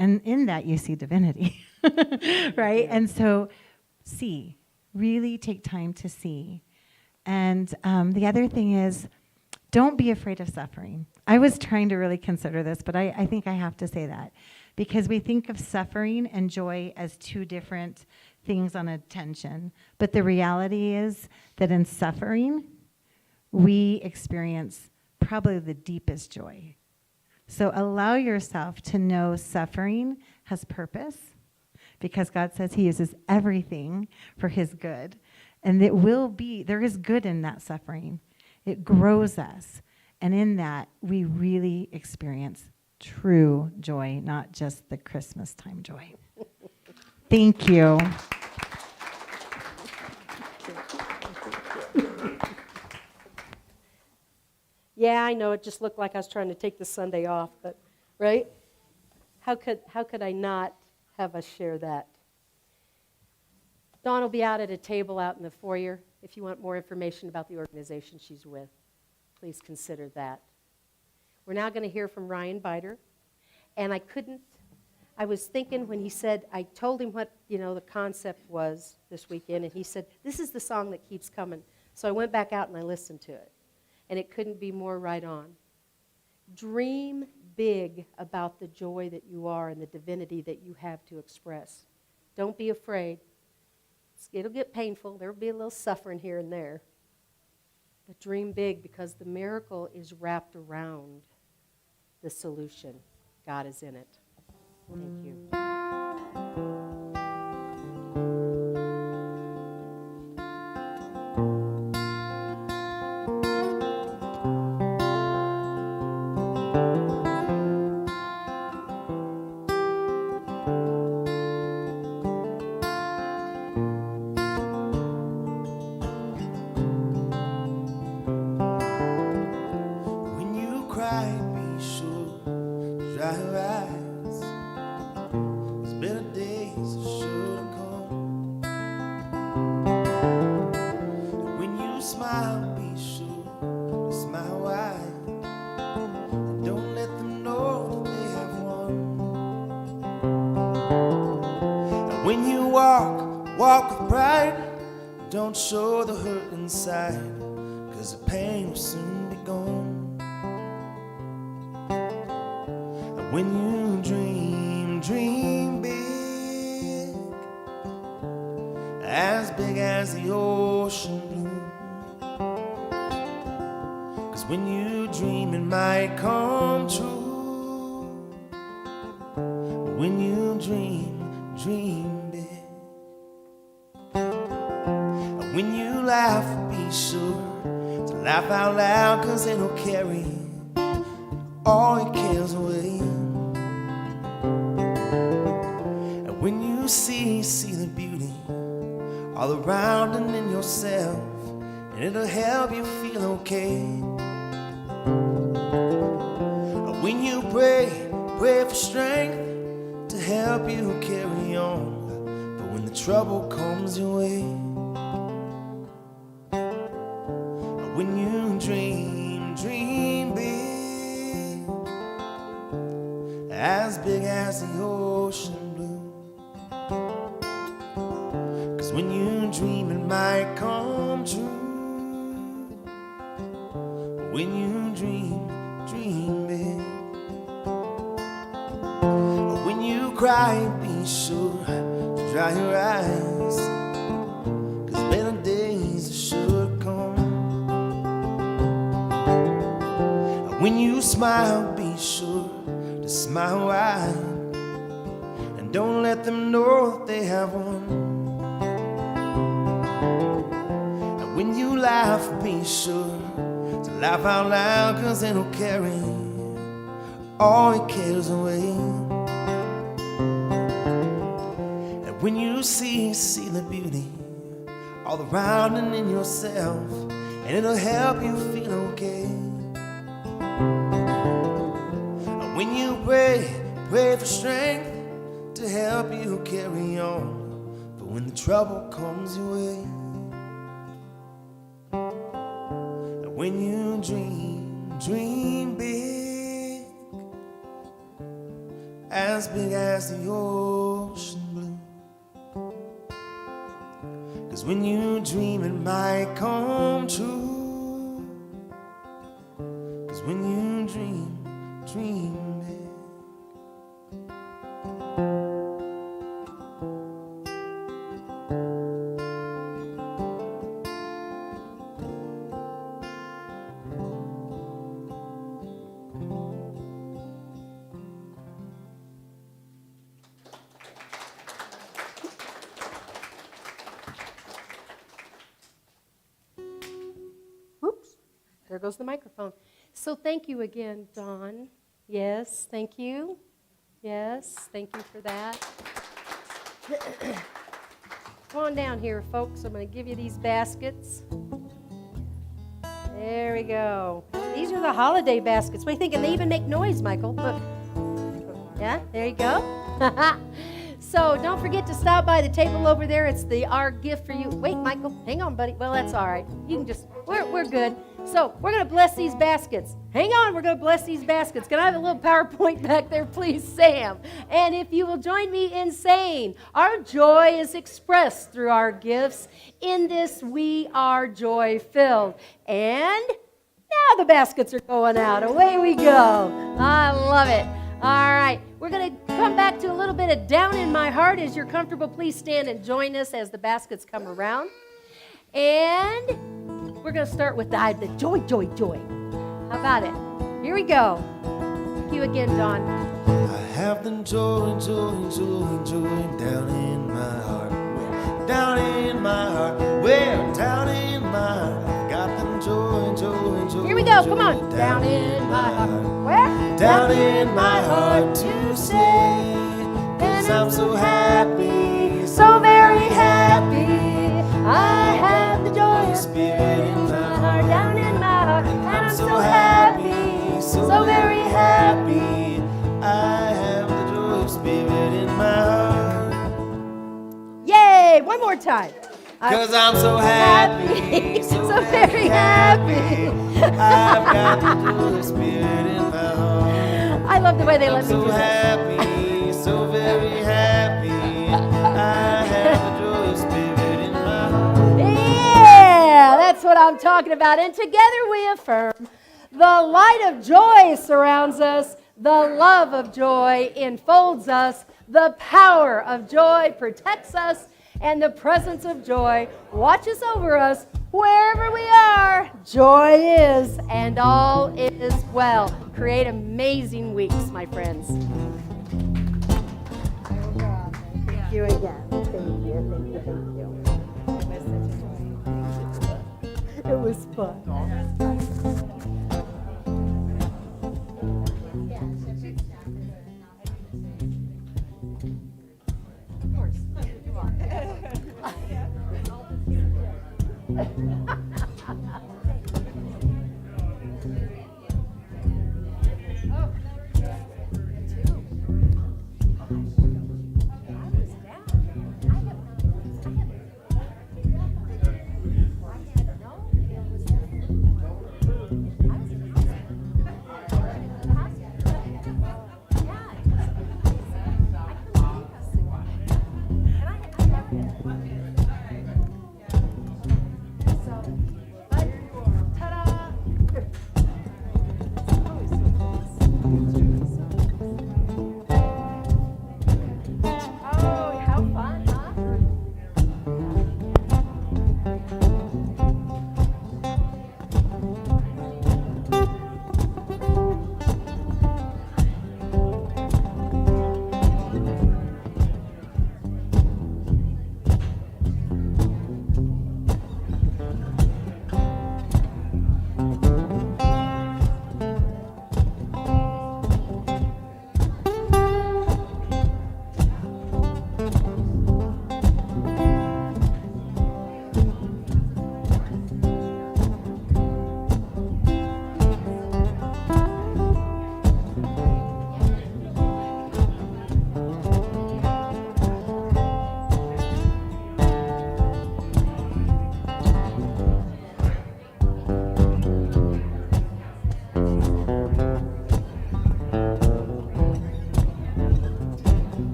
Speaker 12: And in that you see divinity, right? And so see, really take time to see. And the other thing is, don't be afraid of suffering. I was trying to really consider this, but I think I have to say that. Because we think of suffering and joy as two different things on a tension. But the reality is that in suffering, we experience probably the deepest joy. So allow yourself to know suffering has purpose, because God says he uses everything for his good. And there is good in that suffering. It grows us. And in that, we really experience true joy, not just the Christmas time joy. Thank you.
Speaker 2: Yeah, I know, it just looked like I was trying to take the Sunday off, but, right? How could I not have us share that? Dawn will be out at a table out in the foyer. If you want more information about the organization she's with, please consider that. We're now going to hear from Ryan Biter. And I was thinking when he said, I told him what, the concept was this weekend, and he said, this is the song that keeps coming. So I went back out and I listened to it, and it couldn't be more right on. Dream big about the joy that you are and the divinity that you have to express. Don't be afraid. It'll get painful. There'll be a little suffering here and there. But dream big, because the miracle is wrapped around the solution. God is in it. Thank you.
Speaker 11: When you cry, be sure to dry your eyes. There's better days that sure to come. And when you smile, be sure to smile wide. And don't let them know that they have won. And when you walk with pride. Don't show the hurt inside, 'cause the pain will soon be gone. And when you dream big as the ocean blue. 'Cause when you dream it might come true. When you dream big. When you laugh, be sure to laugh out loud, 'cause it'll carry all your cares away. And when you see the beauty all around and in yourself, and it'll help you feel okay. And when you pray for strength to help you carry on, but when the trouble comes your way. When you dream big as the ocean blue. 'Cause when you dream it might come true. When you dream big. When you cry, be sure to dry your eyes, 'cause better days are sure to come. When you smile, be sure to smile wide, and don't let them know that they have won. And when you laugh, be sure to laugh out loud, 'cause it'll carry all your cares away. And when you see the beauty all around and in yourself, and it'll help you feel okay. When you pray for strength to help you carry on, but when the trouble comes your way. And when you dream big as the ocean blue. 'Cause when you dream it might come true. 'Cause when you dream big.
Speaker 2: Whoops, there goes the microphone. So thank you again, Dawn. Yes, thank you. Yes, thank you for that. Come on down here, folks. I'm going to give you these baskets. There we go. These are the holiday baskets. What do you think? And they even make noise, Michael. Look. Yeah, there you go. So don't forget to stop by the table over there. It's our gift for you. Wait, Michael, hang on, buddy. Well, that's all right. You can just, we're good. So we're going to bless these baskets. Hang on, we're going to bless these baskets. Can I have a little PowerPoint back there, please, Sam? And if you will join me in saying, our joy is expressed through our gifts. In this, we are joy-filled. And now the baskets are going out. Away we go. I love it. All right, we're going to come back to a little bit of Down in My Heart. As you're comfortable, please stand and join us as the baskets come around. And we're going to start with the joy, joy, joy. How about it? Here we go. Thank you again, Don.
Speaker 11: I have the joy, joy, joy, joy down in my heart. Down in my heart. Well, down in my heart. I've got the joy, joy, joy.
Speaker 2: Here we go. Come on. Down in my heart. Where?
Speaker 11: Down in my heart to say, 'cause I'm so happy, so very happy. I have the joy spirit in my heart,
Speaker 2: down in my heart,
Speaker 11: and I'm so happy, so very happy. I have the joy spirit in my heart.
Speaker 2: Yay! One more time.
Speaker 11: 'Cause I'm so happy,
Speaker 2: so very happy.
Speaker 11: I've got the joy spirit in my heart.
Speaker 2: I love the way they let me
Speaker 11: So
Speaker 2: do this.
Speaker 11: happy, so very happy. I have the joy spirit in my heart.
Speaker 2: Yeah, that's what I'm talking about. And together we affirm the light of joy surrounds us, the love of joy enfolds us, the power of joy protects us, and the presence of joy watches over us wherever we are. Joy is, and all is well. Create amazing weeks, my friends. Thank you again. Thank you, thank you, thank you. It was fun.